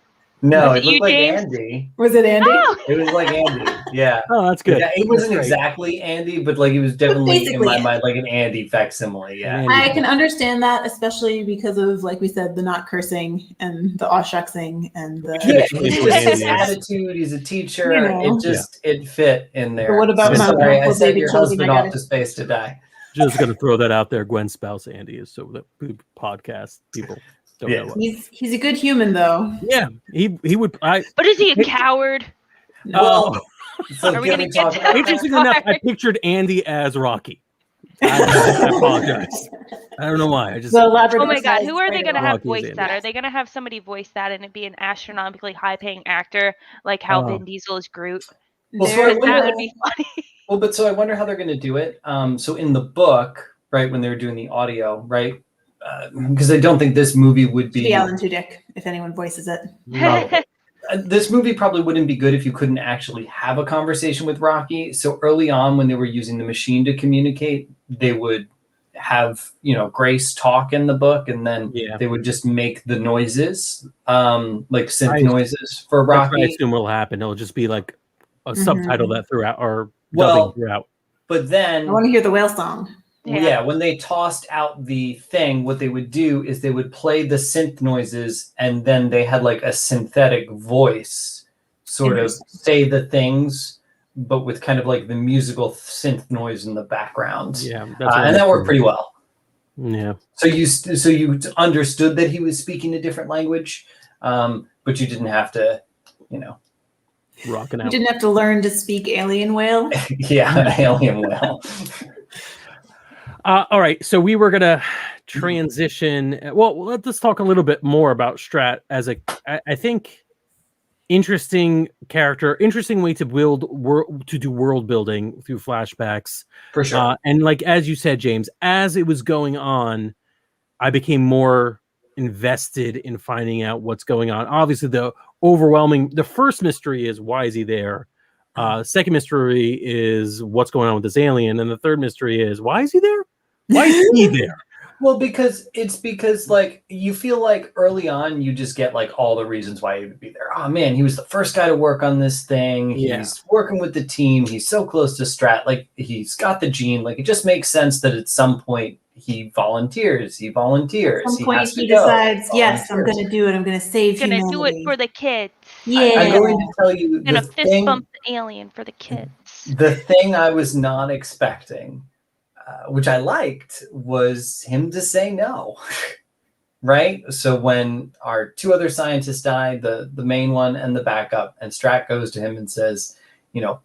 No, Was it it you, looked like James? Andy. Was it Andy? Oh! It was like Andy. Yeah. Oh, that's good. Yeah, it wasn't exactly Andy, but like it was definitely in basically my Andy. mind like an Andy facsimile. Yeah. Andy. I can understand that, especially because of, like we said, the not cursing and the aw shucksing and the. Yeah, Basically it's what just his Andy is. attitude. He's a teacher. You know. It fit in there. But what about So my sorry, I uncle sent David your Children? husband I off gotta- to space to die. Just gonna throw that out there. Gwen's spouse Andy is so that podcast people don't Yeah. know. What. He's a good human, though. Yeah, he would. But is he a coward? Well, so Are we can gonna we get talk to about that? Interesting Sorry. enough, I pictured Andy as Rocky. I apologize. I don't know why. I just The Labrador. Oh my god, sized who are they spider going to have Rocky's voice Andy. that? Are they going to have somebody voice that and it be an astronomically high-paying actor, like how Oh. Vin Diesel is Groot? Well, so I There- That wonder- would be funny. Well, but so I wonder how they're going to do it. So in the book, right, when they were doing the audio, right, because I don't think this movie would the be. Alan Tudyk, if anyone voices it. Probably. This movie probably wouldn't be good if you couldn't actually have a conversation with Rocky. So early on, when they were using the machine to communicate, they would have, you know, Grace talk in the book, and then Yeah. they would just make the noises, like synth I- noises for That's what I Rocky. assume will happen. It'll just be like a Mhm. subtitle that throughout or Well, dubbing throughout. But then I want to hear the whale song. Yeah, when they tossed out the thing, what they would do is they would play the synth noises, and then they had like a synthetic voice sort of say the things, but with kind of like the musical synth noise in the background. Yeah, that's what and that worked pretty well. Yeah, So you understood that he was speaking a different language, but you didn't have to, you know, rocking You out. didn't have to learn to speak alien whale. Yeah, alien whale. All right, so we were gonna transition. Well, let's talk a little bit more about Strat as I think interesting character, interesting way to do world building through flashbacks. For sure. And like as you said, James, as it was going on, I became more invested in finding out what's going on. Obviously, the first mystery is why is he there? Second mystery is what's going on with this alien, and the third mystery is why is he there? Why is he there? Well, because like you feel like early on you just get like all the reasons why he would be there. Oh man, he was the first guy to work on this thing. Yeah. He's working with the team. He's so close to Strat. Like he's got the gene. Like it just makes sense that at some point he volunteers. At some point he decides, yes, I'm going to do it. I'm going to save Gonna humanity. do it for the kids. Yeah. I'm going to tell you Gonna the fist thing. bump the alien for the kids. The thing I was not expecting, which I liked, was him to say no. Right? So when our two other scientists died, the main one and the backup, and Strat goes to him and says, you got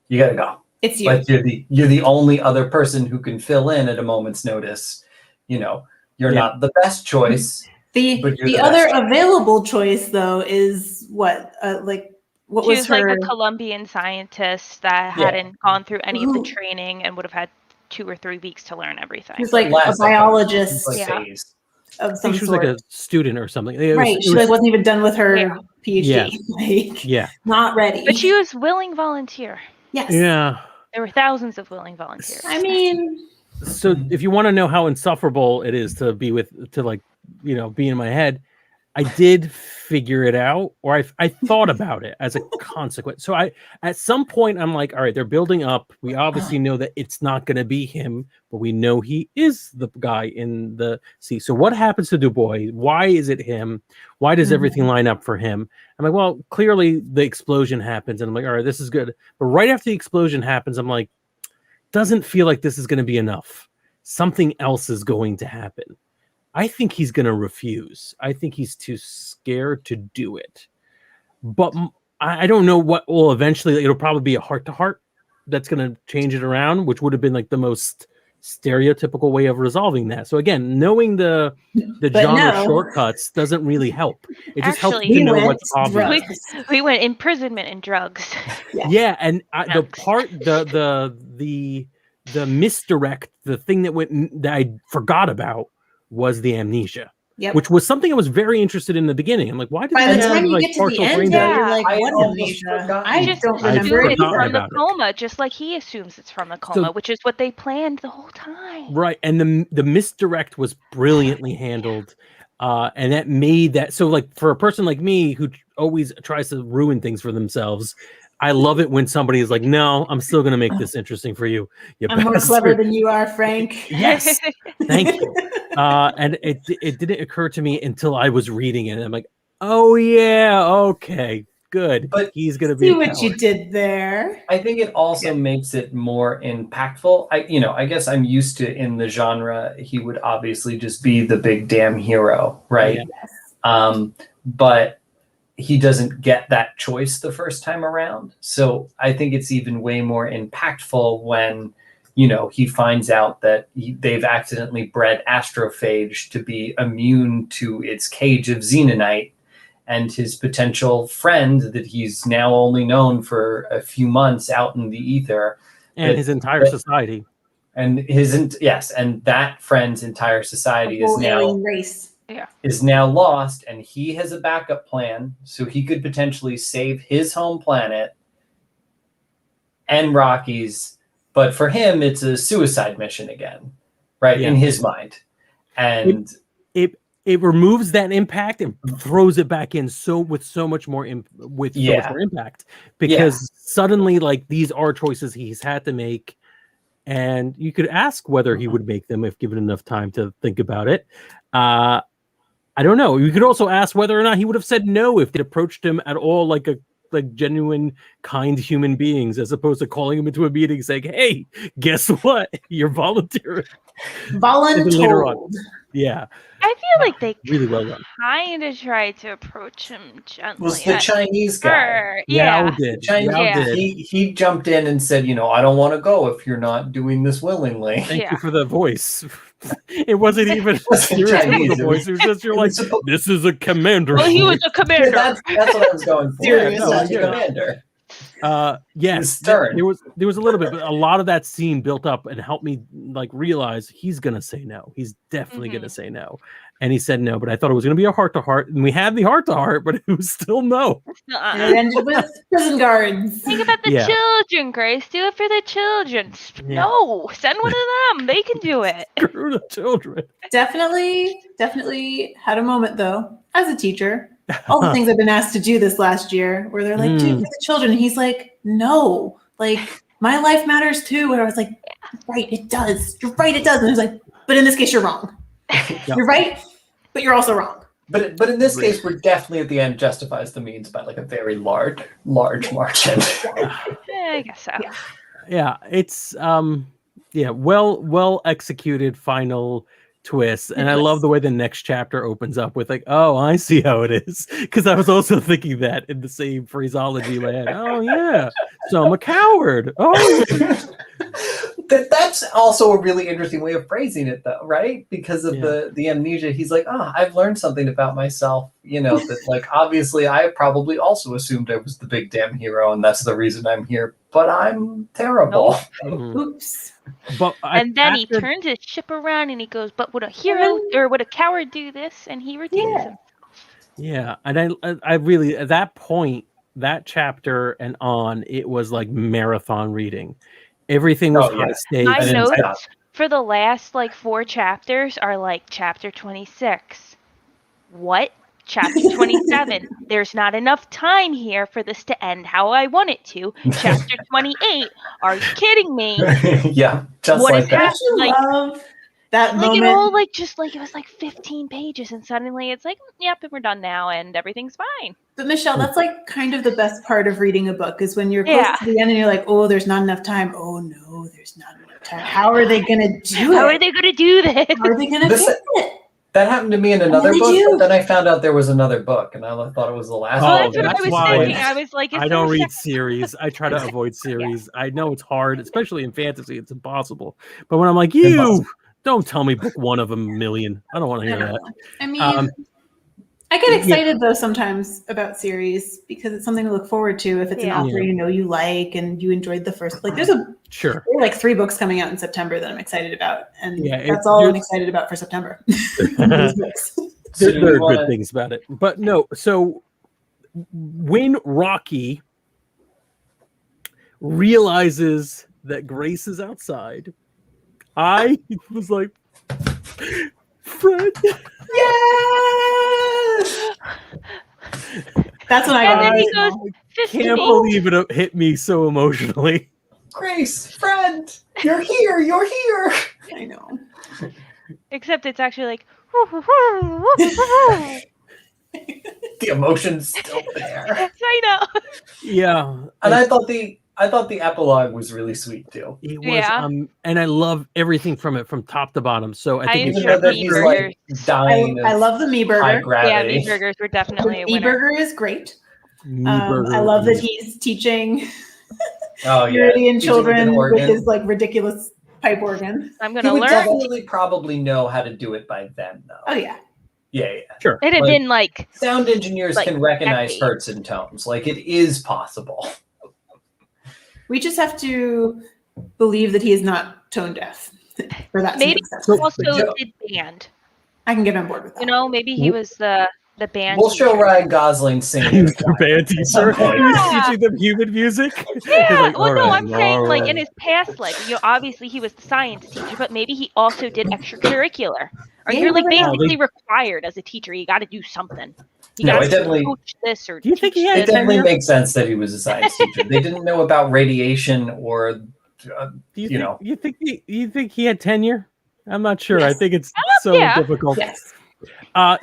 to go. It's you. Like you're the only other person who can fill in at a moment's notice. You're not the best choice. The other available choice, though, is what? What She was was her? like a Colombian scientist that hadn't gone through any of the training and would have had 2 or 3 weeks to learn everything. She was like a biologist of some She was sort. like a student or something. Right. She wasn't even done with her PhD. Yeah. Not ready. But she was willing volunteer. Yes. Yeah. There were thousands of willing volunteers. I mean, so if you want to know how insufferable it is to be be in my head, I did figure it out, or I thought about it as a consequence. So at some point I'm like, all right, they're building up. We obviously know that it's not going to be him, but we know he is the guy in the sea. So what happens to Du Bois? Why is it him? Why does everything line up for him? I'm like, well, clearly the explosion happens, and I'm like, all right, this is good. But right after the explosion happens, I'm like, doesn't feel like this is going to be enough. Something else is going to happen. I think he's going to refuse. I think he's too scared to do it. But I don't know what will eventually, it'll probably be a heart-to-heart that's going to change it around, which would have been like the most stereotypical way of resolving that. So again, knowing the genre shortcuts doesn't really help. It just helps to know what's obvious. We went imprisonment and drugs. Yeah, and the misdirect, the thing that I forgot about was the amnesia, which was something I was very interested in the beginning. I'm like, why did by the time you get to the end, you're like, what amnesia? I just don't remember it from the coma, just like he assumes it's from the coma, which is what they planned the whole time. Right, and the misdirect was brilliantly handled, and that made that so. Like for a person like me who always tries to ruin things for themselves, I love it when somebody is like, no, I'm still going to make this interesting for you. I'm more clever than you are, Frank. Yes. Thank you. And it didn't occur to me until I was reading it. I'm like, oh, yeah. Okay, good. But he's going to be. See what you did there. I think it also makes it more impactful. I guess I'm used to in the genre, he would obviously just be the big damn hero, right? Yes. But he doesn't get that choice the first time around. So I think it's even way more impactful when, he finds out that they've accidentally bred astrophage to be immune to its cage of xenonite, and his potential friend that he's now only known for a few months out in the ether. And his entire society. And and that friend's entire society is now race. Yeah. Is now lost, and he has a backup plan, so he could potentially save his home planet and Rocky's, but for him it's a suicide mission again, right? In his mind. And it removes that impact and throws it back in with so much more impact, because suddenly like these are choices he's had to make, and you could ask whether he would make them if given enough time to think about it. I don't know. You could also ask whether or not he would have said no if it approached him at all like genuine, kind human beings, as opposed to calling him into a meeting saying, hey, guess what? You're volunteering. Voluntold. Yeah, I feel like they really well done. kind of tried to approach him gently. Was the at Chinese guy. first. Yao Yeah. did. Chinese, Yao Yeah. did. he jumped in and said, I don't want to go if you're not doing this willingly. Thank Yeah. you for the voice. It wasn't even a wasn't Chinese, stereotypical voice. It was just you're it like, was supposed- this is a commander. Well, he was a commander. that's what I was going for. Serious. He was Yeah, the no, I commander. Yes, stern. there was a little bit, but a lot of that scene built up and helped me like realize he's gonna say no. He's definitely gonna say no, and he said no. But I thought it was gonna be a heart to heart, and we had the heart to heart, but it was still no. And it ended with prison guards. Think about the Yeah. children, Grace. Do it for the children. Yeah. No, send one of them. They can do it. Screw the children. Definitely had a moment though, as a teacher. All the things I've been asked to do this last year, where they're like, do it for the children. And he's like, no, like my life matters too. And I was like, right, it does. You're right, it does. And he's like, but in this case, you're wrong. You're right, but you're also wrong. But in this case, we're definitely at the end justifies the means by like a very large margin. I guess so. Yeah, it's well executed final twist, and I love the way the next chapter opens up with like, oh, I see how it is, because I was also thinking that in the same phraseology in my head. Oh yeah, so I'm a coward. Oh, That's also a really interesting way of phrasing it, though, right? Because of the amnesia. He's like, I've learned something about myself. That like obviously I probably also assumed I was the big damn hero, and that's the reason I'm here. But I'm terrible. Oops. but And then he turns his ship around and he goes, but would a hero or would a coward do this? And he redeems him. Yeah, and I really at that point, that chapter and on, it was like marathon reading. Everything was high stakes. My didn't notes stop. for the last like 4 chapters are like chapter 26. What? Chapter 27. There's not enough time here for this to end how I want it to. Chapter 28. Are you kidding me? Yeah, just What like is that. I like, love that like moment. it all like just like it was like 15 pages and suddenly it's like, yep, we're done now and everything's fine. But Michelle, that's like kind of the best part of reading a book is when you're close to the end and you're like, oh, there's not enough time. Oh no, there's not enough time. How are they gonna do it? How are they gonna do this? How are they gonna fix it? That happened to me in another they book, do. but then I found out there was another book, and I thought it was the last Well, one. that's what I was why thinking. I was like, I don't read series. I try to avoid series. I know it's hard, especially in fantasy. It's impossible. But when I'm like, don't tell me book 1 of a million. I don't want to hear that. I mean, I get excited though sometimes about series because it's something to look forward to if it's an author you like and you enjoyed the first. Like there are like 3 books coming out in September that I'm excited about, and that's all I'm excited about for September. There are good things about it, but no. So when Rocky realizes that Grace is outside, I was like, Fred. Yes! That's when I And got then he it. goes, I can't believe it hit me so emotionally. Grace, friend, you're here. You're here. I know. except it's actually like The emotion's still there. I know. Yeah, And I thought the epilogue was really sweet too. it was. And I love everything from it, from top to bottom. So I think Even though that he's like dying. I love the Me high Burger. Yeah, gravity. meat burgers were definitely a Me winner. Burger is great. Burger. I love that he's teaching Oh, European Teaching with an children with organ. his like ridiculous pipe organ. I'm He gonna would learn. definitely probably know how to do it by then, though. Oh yeah. Yeah. Sure. It had Like, been like sound engineers like can recognize decades. hertz and tones. Like it is possible. We just have to believe that he is not tone deaf for that. maybe success. also Joe- did band. I can get on board with that. You know, maybe he was the band. We'll show teacher. Ryan Gosling singing. He was their band teacher. He was Yeah. teaching them human music. Yeah, He's like, well, "All no, right, I'm saying all like right." in his past life, obviously he was the science teacher, but maybe he also did extracurricular. Or Yeah, you're like you never know. basically required as a teacher. You got to do something. You No, got it to definitely- coach this or Do you think teach he had It this. definitely tenure? makes sense that he was a science teacher. They didn't know about radiation or, Do you you think he had tenure? I'm not sure. I Yes. think it's so yeah. difficult. Yes.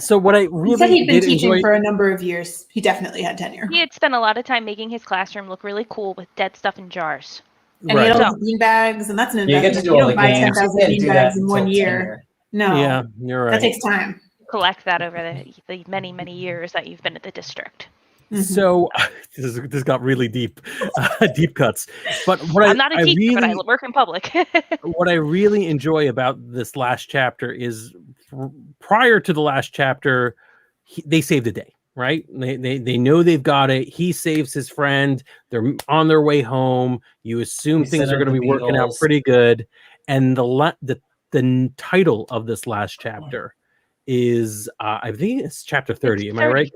So what I He said really he'd been did teaching enjoy. for a number of years. He definitely had tenure. He had spent a lot of time making his classroom look really cool with dead stuff in jars. And he had all these bean bags, and that's an You get investment. to do You all don't the buy games. You 10,000 can't bean do bags that in one until year. tenure. No. Yeah, you're right. That takes time. Collect that over the many, many years that you've been at the district. So this got really deep, deep cuts. But what I'm not a teacher, really, but I work in public. what I really enjoy about this last chapter is prior to the last chapter, they save the day, right? They know they've got it. He saves his friend. They're on their way home. You assume things are going to be working out pretty good. And the title of this last chapter is I think it's chapter 30. Am I right?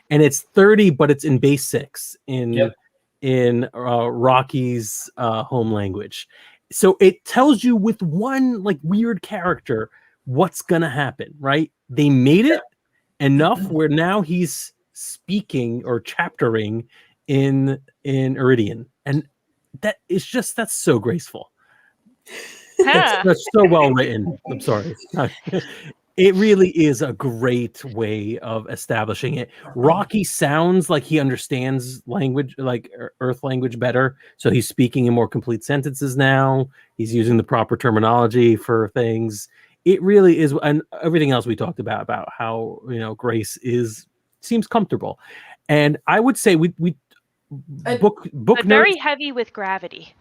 And it's 30, but it's in base 6 in Rocky's home language. So it tells you with one like weird character what's gonna happen, right? They made it enough where now he's speaking or chaptering in Iridian, and that's so graceful. That's so well written. I'm sorry. It really is a great way of establishing it. Rocky sounds like he understands language, like Earth language better. So he's speaking in more complete sentences now. He's using the proper terminology for things. It really is. And everything else we talked about how, Grace seems comfortable. And I would say we book but very heavy with gravity.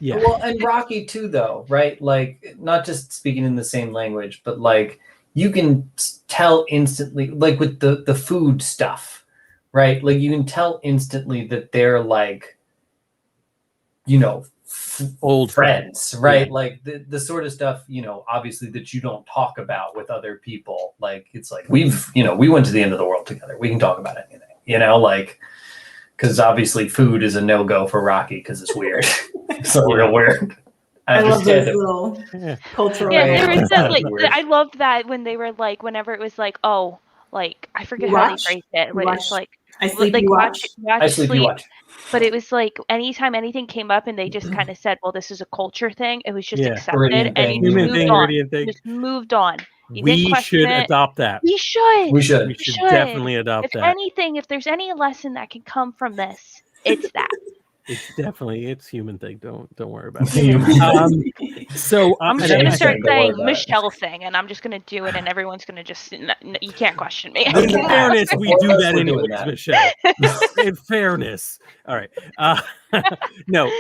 Yeah. Well, and Rocky too, though, right? Like, not just speaking in the same language, but like, you can tell instantly, like with the food stuff, right? Like you can tell instantly that they're like, old friends, right? Yeah. Like the sort of stuff, obviously that you don't talk about with other people. Like it's like we went to the end of the world together. We can talk about anything, like because obviously food is a no-go for Rocky because it's weird. It's real weird. I love those little cultural. Yeah, there was that, like, I loved that when they were like, whenever it was like, oh, like I forget how they phrased it. But it's like, I sleep, like you watch. I sleep, you watch. But it was like anytime anything came up and they just kind of said, well, this is a culture thing. It was just accepted and he just moved on. We should adopt that. We should definitely adopt that. If anything, if there's any lesson that can come from this, it's that. It's human thing. Don't worry about it. So I'm just gonna start saying Michelle thing, and I'm just gonna do it, and everyone's gonna just you can't question me. In fairness, we do that anyways, Michelle. In fairness, all right. No,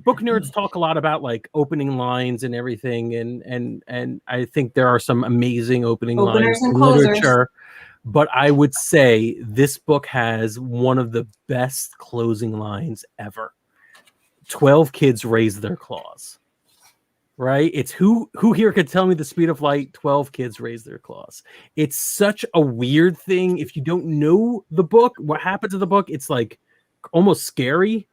book nerds talk a lot about like opening lines and everything, and I think there are some amazing opening lines in literature. But I would say this book has one of the best closing lines ever. 12 kids raise their claws. Right? It's who here could tell me the speed of light? 12 kids raise their claws. It's such a weird thing. If you don't know the book, what happened to the book, it's like almost scary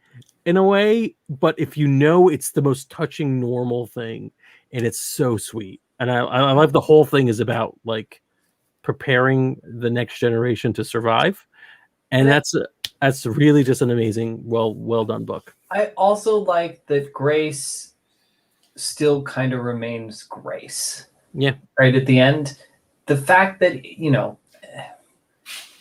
in a way. But if you know, it's the most touching, normal thing. And it's so sweet. And I love the whole thing is about like preparing the next generation to survive, and that's really just an amazing, well done book. I also like that Grace still kind of remains Grace. Yeah. Right at the end, the fact that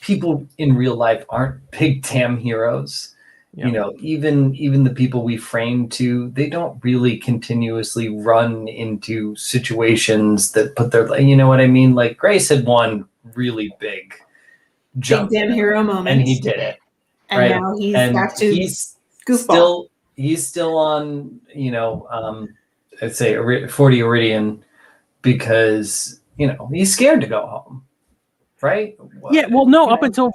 people in real life aren't big damn heroes. Yeah. Even the people we frame to, they don't really continuously run into situations that put their, you know what I mean? Like Grace had one really big jump, big damn hero moment, and he did it. And right? Now he's back to goofball. He's still on, I'd say 40 Iridian because he's scared to go home. Right? Yeah. Well, no. Up until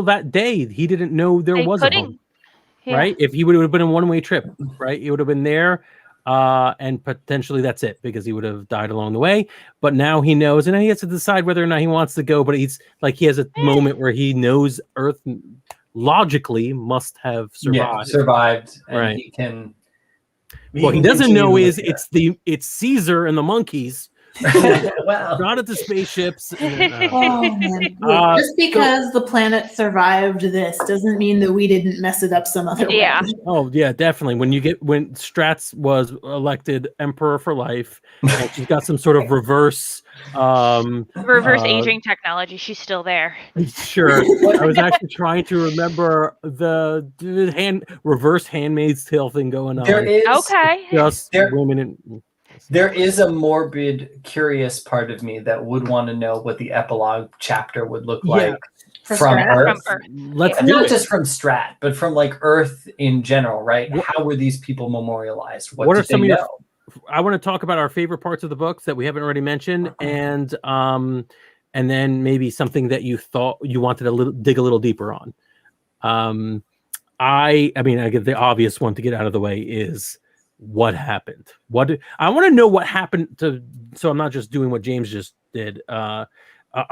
that day, he didn't know there was a home. Yeah. Right? If he would have been a one-way trip, right? He would have been there, and potentially that's it because he would have died along the way. But now he knows, and he has to decide whether or not he wants to go. But he's like he has a moment where he knows Earth logically must have survived, and right? He can. What he doesn't know is it's Caesar and the monkeys. Wow. Not at the spaceships. Oh, man. Just because the planet survived this doesn't mean that we didn't mess it up some other way. Oh yeah, definitely. When Stratz was elected emperor for life, and she's got some sort of reverse aging technology. She's still there. Sure. I was actually trying to remember the reverse Handmaid's Tale thing going on. There is just women in. There is a morbid, curious part of me that would want to know what the epilogue chapter would look like For from Strat? Earth. From Earth. Let's Yeah. do Not it. just from Strat, but from like Earth in general, right? What- How were these people memorialized? What What did are some they of your- know? I want to talk about our favorite parts of the books that we haven't already mentioned, and then maybe something that you thought you wanted to dig a little deeper on. I mean, I get the obvious one to get out of the way is what happened. I want to know what happened to. So I'm not just doing what James just did. I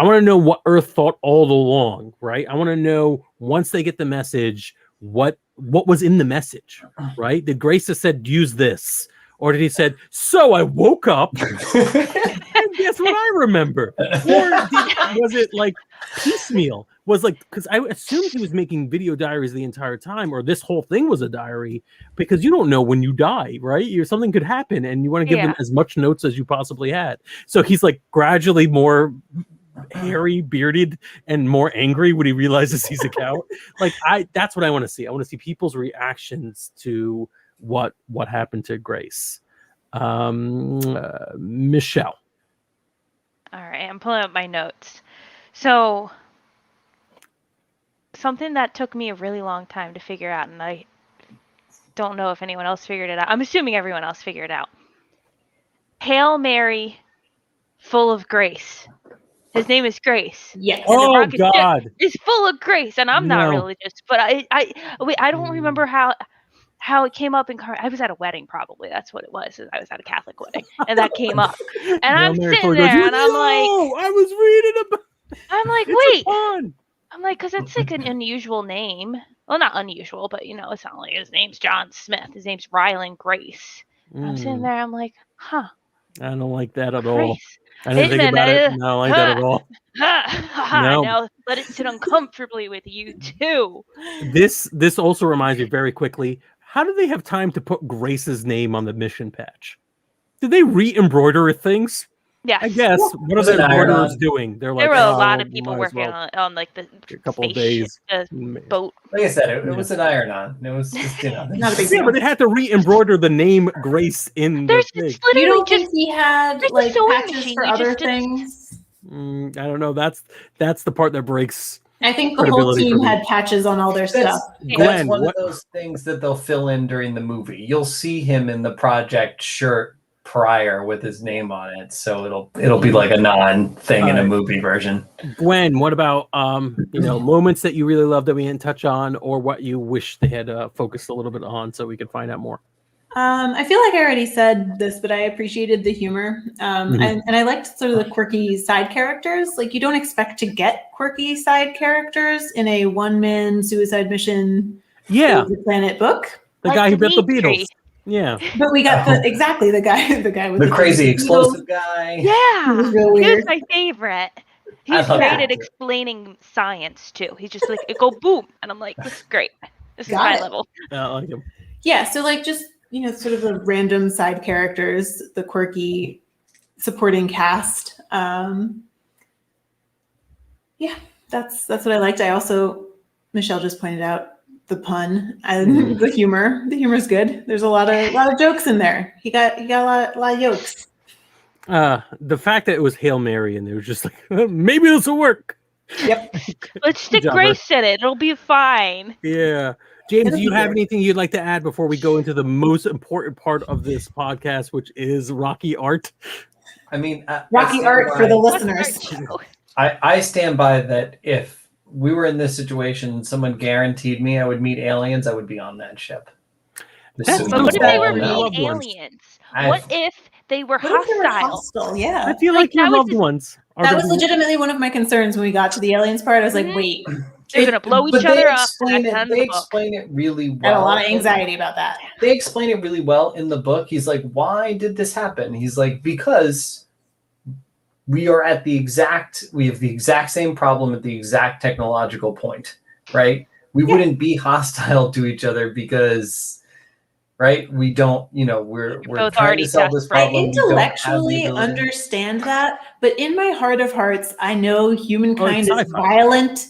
want to know what Earth thought all along, right? I want to know once they get the message, what was in the message, right? Did Grace have said use this, or did he said so? I woke up. And guess what I remember? Or was it like piecemeal? Was like, because I assumed he was making video diaries the entire time, or this whole thing was a diary, because you don't know when you die, right? Something could happen, and you want to give them as much notes as you possibly had. So he's like gradually more hairy, bearded, and more angry when he realizes he's a cow. Like that's what I want to see. I want to see people's reactions to what happened to Grace. Michelle. All right, I'm pulling up my notes. So, something that took me a really long time to figure out, and I don't know if anyone else figured it out. I'm assuming everyone else figured it out. Hail Mary, full of grace. His name is Grace. Yes. And the Oh rocket ship God! is full of grace, and I'm not No. religious, but I don't remember how it came up in I was at a wedding, probably. That's what it was. I was at a Catholic wedding, and that came up. And I'm sitting there, and I'm like, I was reading about. I'm like, It's wait. a pun. I'm like, because it's like an unusual name. Well, not unusual, but it's not like his name's John Smith. His name's Rylan Grace. I'm sitting there, I'm like, huh. I don't like that at all. Grace. I didn't think about it. No, I don't like that at all. No. Now let it sit uncomfortably with you too. This also reminds me very quickly. How did they have time to put Grace's name on the mission patch? Did they re-embroider things? Yes. I guess. What are the embroiderers doing? They're like, there were a lot of people might as working well on like the a couple of spaceship, days. the boat. Like I said, it was an iron-on. It was just, Not a big Yeah, deal. but they had to re-embroider the name Grace in the There's thing. it's You literally don't just think he had there's a like sewing patches machine. for You other just did- things? I don't know. That's the part that breaks. I think the whole Credibility for team me. had patches on all their stuff. That's Glenn, one what? of those things that they'll fill in during the movie. You'll see him in the project shirt prior with his name on it, so it'll be like a non-thing in a movie version. Gwen, what about moments that you really love that we didn't touch on, or what you wish they had focused a little bit on so we could find out more? I feel like I already said this, but I appreciated the humor. And I liked sort of the quirky side characters. Like, you don't expect to get quirky side characters in a one-man suicide mission Yeah, the planet book. the Like guy who built the Dimitri. Beatles. Yeah, But we got the guy with The crazy Beatles. explosive guy. He Yeah, was real he was weird. my favorite. I He's love great that. at explaining science too. He's just like, it go boom, and I'm like, this is great. This is Got high it. level. I like him. Yeah, so like just sort of the random side characters, the quirky supporting cast. Yeah, that's what I liked. I also, Michelle just pointed out the pun and the humor. The humor is good. There's a lot of jokes in there. He got a lot of jokes. The fact that it was Hail Mary and they were just like, maybe this will work. Yep. Let's stick job, Grace in it. It'll be fine. Yeah. James, It'll do you be have good. anything you'd like to add before we go into the most important part of this podcast, which is Rocky art? I mean, Rocky art for the listeners. I stand by that. If we were in this situation and someone guaranteed me I would meet aliens, I would be on that ship. That's But what if they were Your loved mean ones. aliens? What if they were What if they were hostile? hostile? Yeah. I feel like Like, your that was loved just- ones are That gonna was be- legitimately one of my concerns when we got to the aliens part. I was like, Mhm. wait, They're gonna blow But each they other up. explain That's the it. end of They the book. explain it really I had a well. lot of anxiety about that. They explain it really well in the book. He's like, "Why did this happen?" He's like, "Because we have the exact same problem at the exact technological point, right? We wouldn't be hostile to each other because, right? We don't, we're both trying already to solve this desperate. I problem. We don't have the intellectually ability." understand that, but in my heart of hearts, I know humankind Oh, it's is sci-fi. violent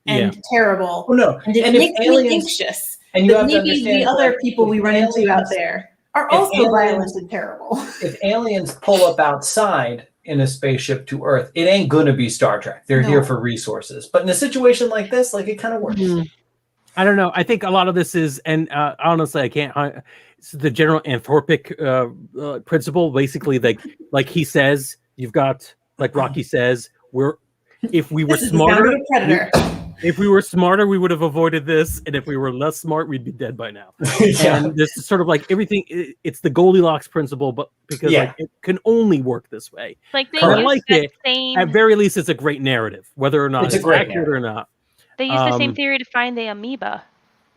and terrible, Oh no! and it And if makes me aliens, anxious. and you But have to maybe understand, the other like, people we if run into out aliens- there are also violent and terrible. If aliens pull up outside in a spaceship to Earth, it ain't gonna be Star Trek. They're here for resources. But in a situation like this, like, it kind of works. I don't know. I think a lot of this is, and honestly, I can't. It's the general anthropic principle, basically. Like he says, you've got, like Rocky says, if we were smarter, if we were smarter, we would have avoided this, and if we were less smart, we'd be dead by now. And this is sort of like everything. It's the Goldilocks principle, but because like, it can only work this way. Like, they I use like that it. same. At very least, it's a great narrative, whether or not it's accurate or not. They use the same theory to find the amoeba,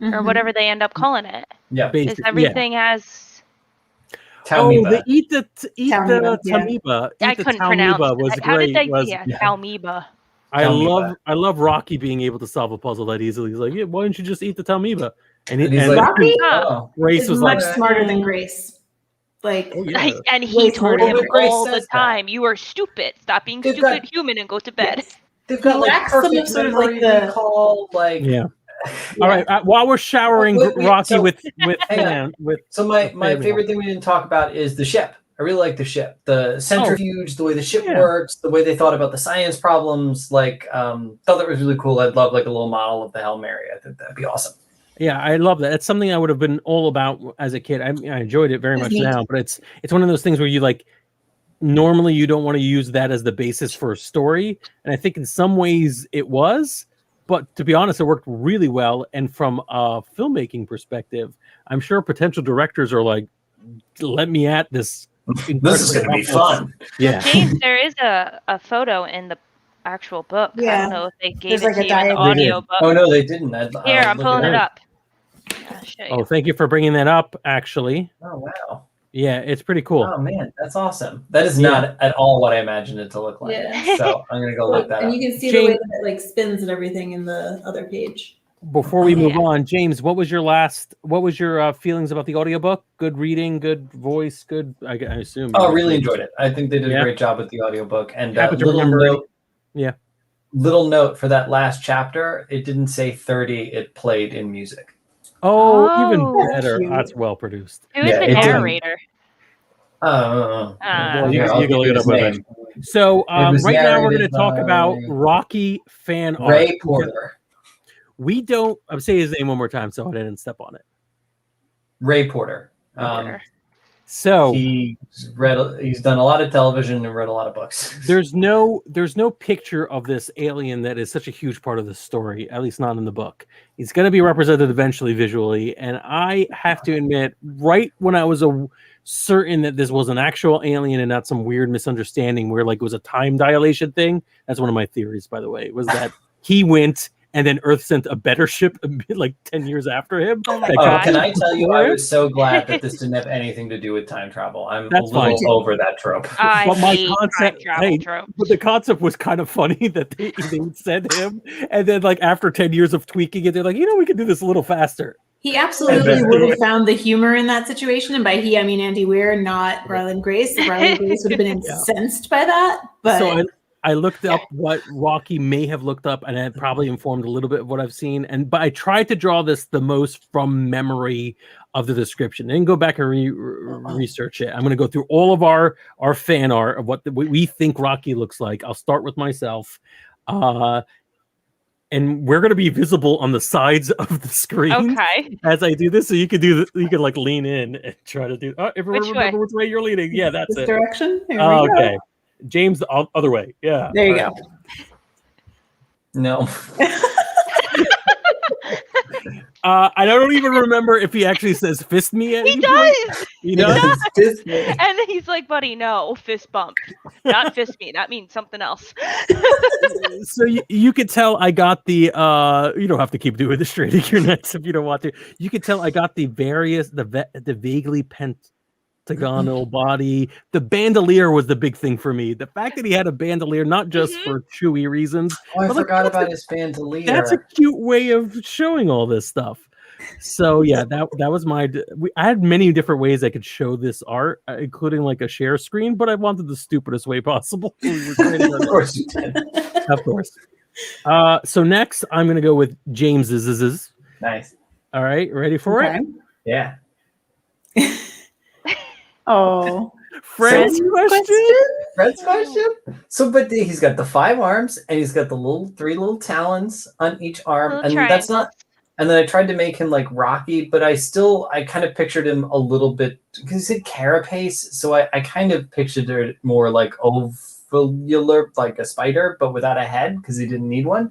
or whatever they end up calling it. Yeah, is everything has. Talmoeba. They eat the Talmoeba. I couldn't pronounce it. Was How great. did they? Talmoeba. I love Rocky being able to solve a puzzle that easily. He's like, yeah, why don't you just eat the Talmoeba? And he's like, Rocky Grace was much smarter than Grace. Like, and he told him all the time, "You are stupid. Stop being stupid, human, and go to bed." Yes. They've got like perfect sort of like the call, like All right. While we're showering Rocky with so my favorite thing we didn't talk about is the ship. I really like the ship, the centrifuge, the way the ship works, the way they thought about the science problems. Like, thought that was really cool. I'd love like a little model of the Hail Mary. I think that'd be awesome. Yeah, I love that. It's something I would have been all about as a kid. I enjoyed it very much now, but it's one of those things where you like. Normally, you don't want to use that as the basis for a story, and I think in some ways it was. But to be honest, it worked really well. And from a filmmaking perspective, I'm sure potential directors are like, "Let me at this. This is going to be fun." Yeah, James, there is a photo in the actual book. Yeah. I don't know if they gave There's it to you in the audio book. Oh no, they didn't. Here, I'm pulling it up. Oh, thank you for bringing that up. Actually. Oh wow. Yeah, it's pretty cool. Oh man, that's awesome. That is not at all what I imagined it to look like. Yeah. So I'm gonna go look that up. And you can see the way that it like spins and everything in the other page. Before we move on, James, what was your feelings about the audiobook? Good reading, good voice, good. I assume. Oh, really enjoyed it. I think they did a great job with the audiobook. And little note for that last chapter, it didn't say 30, it played in music. Oh, even better. That's well produced. Who is the narrator? Well, you can look it up with it. So right now we're going to talk about Rocky fan art. Ray Porter. We don't. I'm saying his name one more time so I didn't step on it. Ray Porter. So he's done a lot of television and read a lot of books. There's no picture of this alien that is such a huge part of the story, at least not in the book. He's going to be represented eventually visually, and I have to admit, right when I was certain that this was an actual alien and not some weird misunderstanding where like it was a time dilation thing. That's one of my theories, by the way, was that he went and then Earth sent a better ship like 10 years after him. Oh my God. Can I tell you, I was so glad that this didn't have anything to do with time travel. I'm a little over that trope. But the concept was kind of funny that they would send him. And then like after 10 years of tweaking it, they're like, we could do this a little faster. He absolutely would have found the humor in that situation. And by he, I mean Andy Weir, not Ryland Grace. Ryland Grace would have been incensed by that. But so I looked up what Rocky may have looked up, and it probably informed a little bit of what I've seen. But I tried to draw this the most from memory of the description. Then go back and research it. I'm going to go through all of our fan art of what we think Rocky looks like. I'll start with myself. And we're going to be visible on the sides of the screen as I do this. So you could like lean in and try to do. Everyone remember which way you're leaning. Yeah, that's this it. Direction. Okay. James, the other way. Yeah. There you go. No. I don't even remember if he actually says fist me. He does. He does. Fist me. And then he's like, buddy, no, fist bump. Not fist me. That means something else. So you could tell I got the, you don't have to keep doing the straighting your necks if you don't want to. You could tell I got the vaguely pentagonal body. The bandolier was the big thing for me. The fact that he had a bandolier, not just for chewy reasons. Oh, I forgot about his bandolier. That's a cute way of showing all this stuff. So yeah, that was I had many different ways I could show this art, including like a share screen, but I wanted the stupidest way possible. Of course you did. Of course. So next I'm going to go with James's. Nice. All right, ready for it? Yeah. Oh. Fred's question? Fred's question. So, but he's got the 5 arms, and he's got the 3 little talons on each arm, Little and that's triangles. not. And then I tried to make him like Rocky, but I kind of pictured him a little bit because he said carapace, so I kind of pictured it more like ovular, like a spider, but without a head because he didn't need one.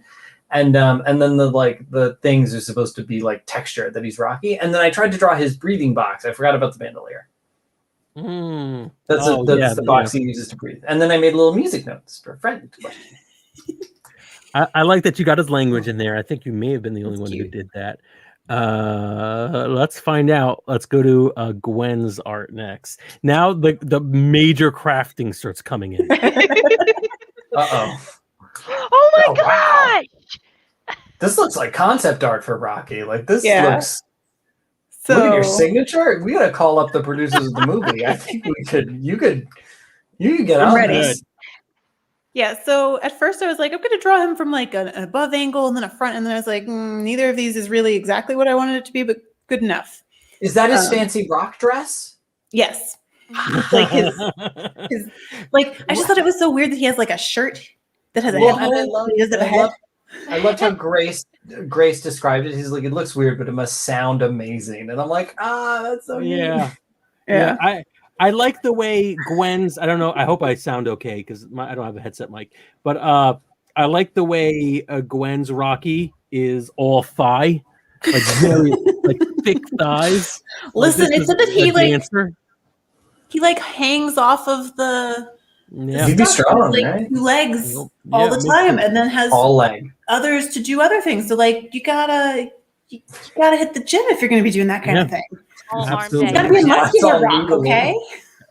And then the things are supposed to be like texture that he's Rocky. And then I tried to draw his breathing box. I forgot about the bandolier. That's the box he uses to breathe. And then I made little music notes for a friend. I like that you got his language in there. I think you may have been the only one who cute. did that. Let's find out. Let's go to Gwen's art next. Now the major crafting starts coming in. Uh-oh. Oh my Wow. gosh! This looks like concept art for Rocky. Like this Yeah. looks. So Look at your signature. We gotta call up the producers of the movie. I think we could. You could get I'm on ready. this. yeah, so at first I was like, I'm gonna draw him from like an above angle and then a front, and then I was like, neither of these is really exactly what I wanted it to be, but good enough. Is that his fancy rock dress? Yes. Like his like I just thought it was so weird that he has like a shirt that has a Well, head. and on it, but he doesn't have a head. I loved how Grace described it. He's like, it looks weird, but it must sound amazing. And I'm like, that's so neat. Yeah. I like the way Gwen's. I don't know. I hope I sound okay because I don't have a headset mic. But I like the way Gwen's Rocky is all thigh, like very like thick thighs. Listen, Like, it's a bit he dancer. he like hangs off of the Yeah. He'd be strong, like right? 2 legs Yeah, all the me time, too. and then has All leg. others to do other things. So like you gotta hit the gym if you're gonna be doing that kind of thing. All arm Absolutely. You day. gotta be a Yeah, it's muscular all rock, noodle. okay?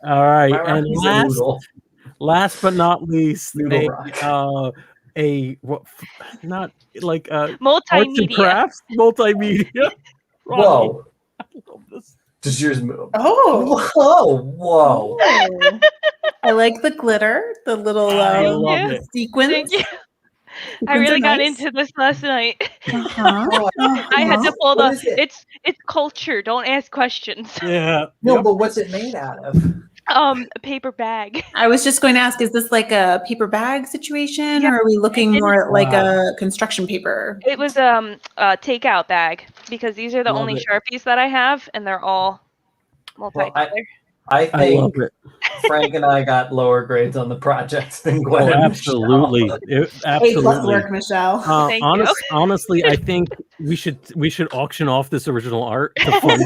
All right, My and Rocky's a noodle. last but not least, Noodle rock. not like arts and Multimedia. crafts, multimedia. Rocky. Whoa. I love this. Does yours move? Oh, Whoa. I like the glitter, the little I love it. sequins. Thank you. I Sequins really are got nice. into this last night. Uh-huh. I had to pull What is it? it's culture. Don't ask questions. Yeah. No, Yep. but what's it made out of? A paper bag. I was just going to ask, is this like a paper bag situation, Yeah, or are we looking it more at like Wow. a construction paper? It was a takeout bag because these are the Love only it. Sharpies that I have, and they're all multicolor. I I love think it. Frank and I got lower grades on the project than Gwen. Oh, and absolutely. Michelle. A+ work, Michelle. Thank you. Honestly, I think we should auction off this original art to fund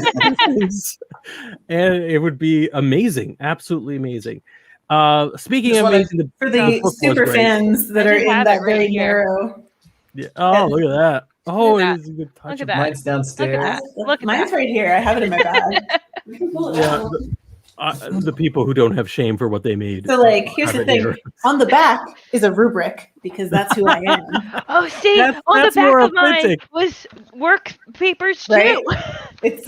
things, and it would be amazing, absolutely amazing. Speaking Just of wanna- amazing, For book the was super great. fans that I are just in have that it right very here. narrow. Yeah. Oh, look at that! Oh, Look at it is a good touch. Look at of- that. Mine's downstairs. that. Look at Mine's that. right here. I have it in my bag. You can pull it Yeah, out. the people who don't have shame for what they made. So, like, here's have the it thing. here. On the back is a rubric because that's who I am. Oh, see, That's on the more back of mine authentic. was work papers too. Right? It's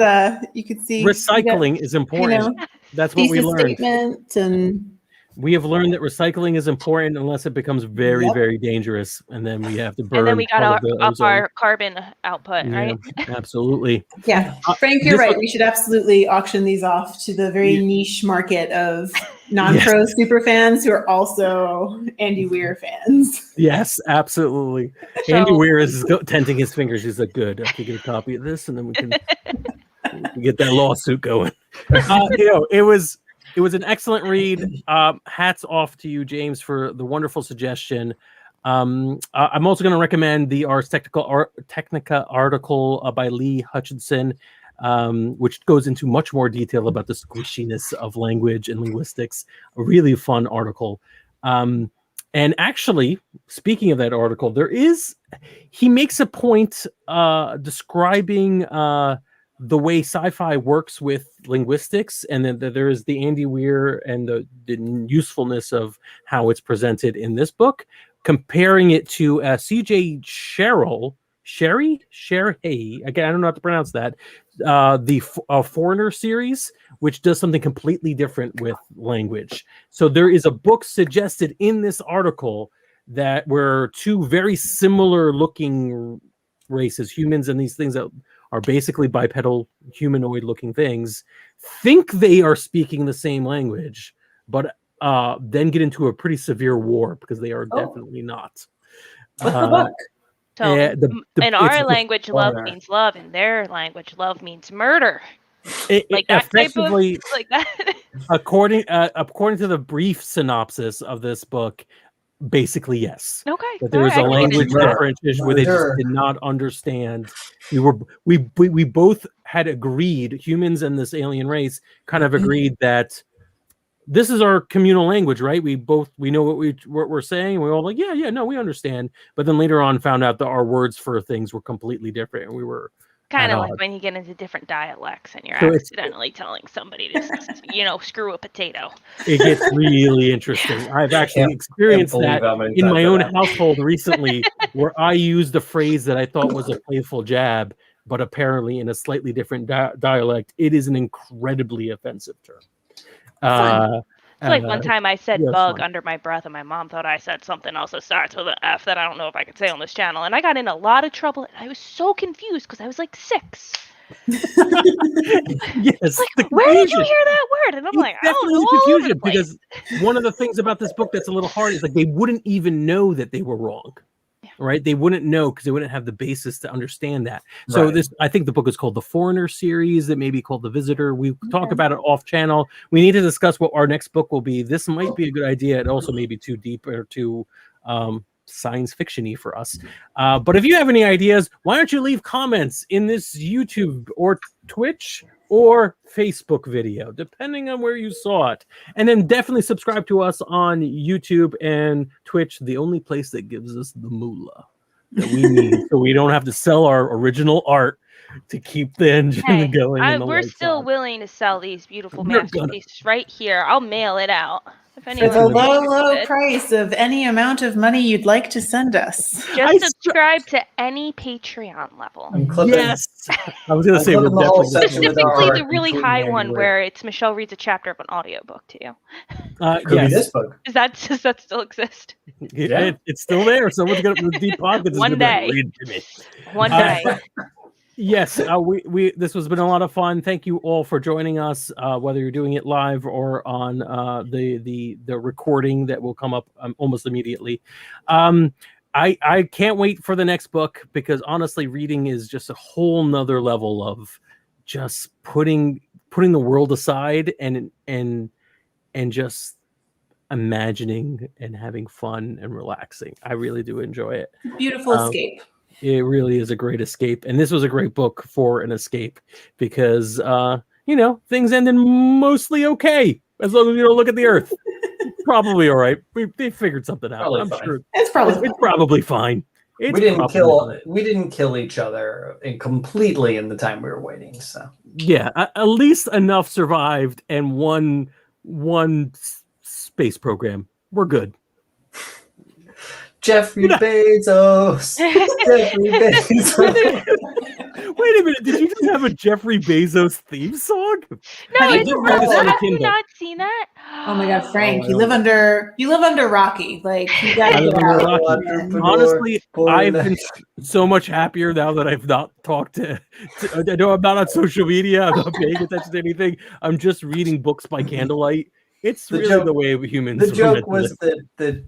you can see Recycling is important. That's what we thesis learned. statement and We have learned that recycling is important unless it becomes very, Yep. very dangerous, and then we have to burn. And then we got part of the up ozone. our carbon output, Yeah, right? absolutely. yeah. Frank, you're this right. was- We should absolutely auction these off to the very Yeah. niche market of non-pro super fans who are also Andy Weir fans. Yes, absolutely. So- Andy Weir is tenting his fingers. He's like, "Good, I can get a copy of this, and then we can get that lawsuit going." It was an excellent read. Hats off to you, James, for the wonderful suggestion. I'm also going to recommend the Ars Technica article by Lee Hutchinson, which goes into much more detail about the squishiness of language and linguistics. A really fun article. And actually, speaking of that article, he makes a point describing the way sci-fi works with linguistics, and then there is the Andy Weir and the usefulness of how it's presented in this book, comparing it to C.J. Sherry, again, I don't know how to pronounce that, the Foreigner series, which does something completely different with language. So there is a book suggested in this article that were two very similar looking races, humans and these things that are basically bipedal humanoid-looking things, think they are speaking the same language, but then get into a pretty severe war because they are definitely not. What's the book? So in our it's language, love spoiler. means love. In their language, love means murder. Like that type of effectively, like that. according to the brief synopsis of this book, basically yes. Okay. That there was a Alright, I can get language into that. differentiation where they just did not understand. We both had agreed, humans and this alien race kind of agreed that this is our communal language, right? We know what we're saying. We're all like, yeah, no, we understand. But then later on found out that our words for things were completely different, and we were Kind at of like odds. when you get into different dialects and you're So it's- accidentally telling somebody to, screw a potato. It gets really interesting. I've actually experienced that in my own household recently, where I used a phrase that I thought was a playful jab, but apparently in a slightly different dialect, it is an incredibly offensive term. It's like one time I said yeah, bug fun. under my breath, and my mom thought I said something else that starts with an F that I don't know if I can say on this channel. And I got in a lot of trouble. And I was so confused because I was like 6. Yes, like, where did you hear that word? And I'm like, I don't know, all over the place. Because one of the things about this book that's a little hard is like they wouldn't even know that they were wrong. Right, they wouldn't know because they wouldn't have the basis to understand that. So I think the book is called The Foreigner series. That may be called The Visitor. We talk about it off channel. We need to discuss what our next book will be. This might be a good idea. It also may be too deep or too science fiction-y for us. But if you have any ideas, why don't you leave comments in this YouTube or Twitch or Facebook video, depending on where you saw it. And then definitely subscribe to us on YouTube and Twitch, the only place that gives us the moolah that we need, so we don't have to sell our original art to keep the engine going. We're still willing to sell these beautiful masterpieces right here. I'll mail it out. For the low price of any amount of money you'd like to send us. Just subscribe to any Patreon level. Yes. I was going to say, we're definitely specifically the really high one where it's Michelle reads a chapter of an audiobook to you. Could be this book. Does that still exist? It's still there. Someone's going to deep pockets. One day. Read to me. One day. Yes, this has been a lot of fun. Thank you all for joining us, whether you're doing it live or on the recording that will come up almost immediately. I can't wait for the next book, because honestly, reading is just a whole nother level of just putting the world aside and just imagining and having fun and relaxing. I really do enjoy it. Beautiful escape. It really is a great escape. And this was a great book for an escape because, things ended mostly okay. As long as you don't look at the earth. Probably all right. They figured something out. Probably I'm fine. sure it's probably fine. We didn't kill each other completely in the time we were waiting. So yeah, at least enough survived, and one space program. We're good. Jeffrey Bezos. Jeffrey Bezos. Wait a minute! Did you just have a Jeffrey Bezos theme song? No, have you not seen that? Oh my God, Frank! You live under Rocky. Like you got Honestly, I've been so much happier now that I've not talked to. I know I'm not on social media. I'm not paying attention to anything. I'm just reading books by candlelight. It's really the way humans. The joke was that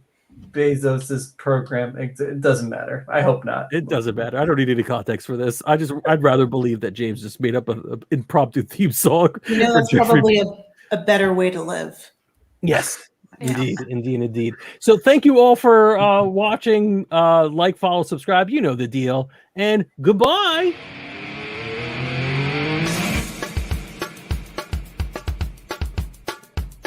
Bezos's program. It doesn't matter. I hope not. It doesn't matter. I don't need any context for this. I'd rather believe that James just made up an impromptu theme song. That's probably a better way to live. Yes, indeed. So thank you all for watching. Like, follow, subscribe. You know the deal. And goodbye.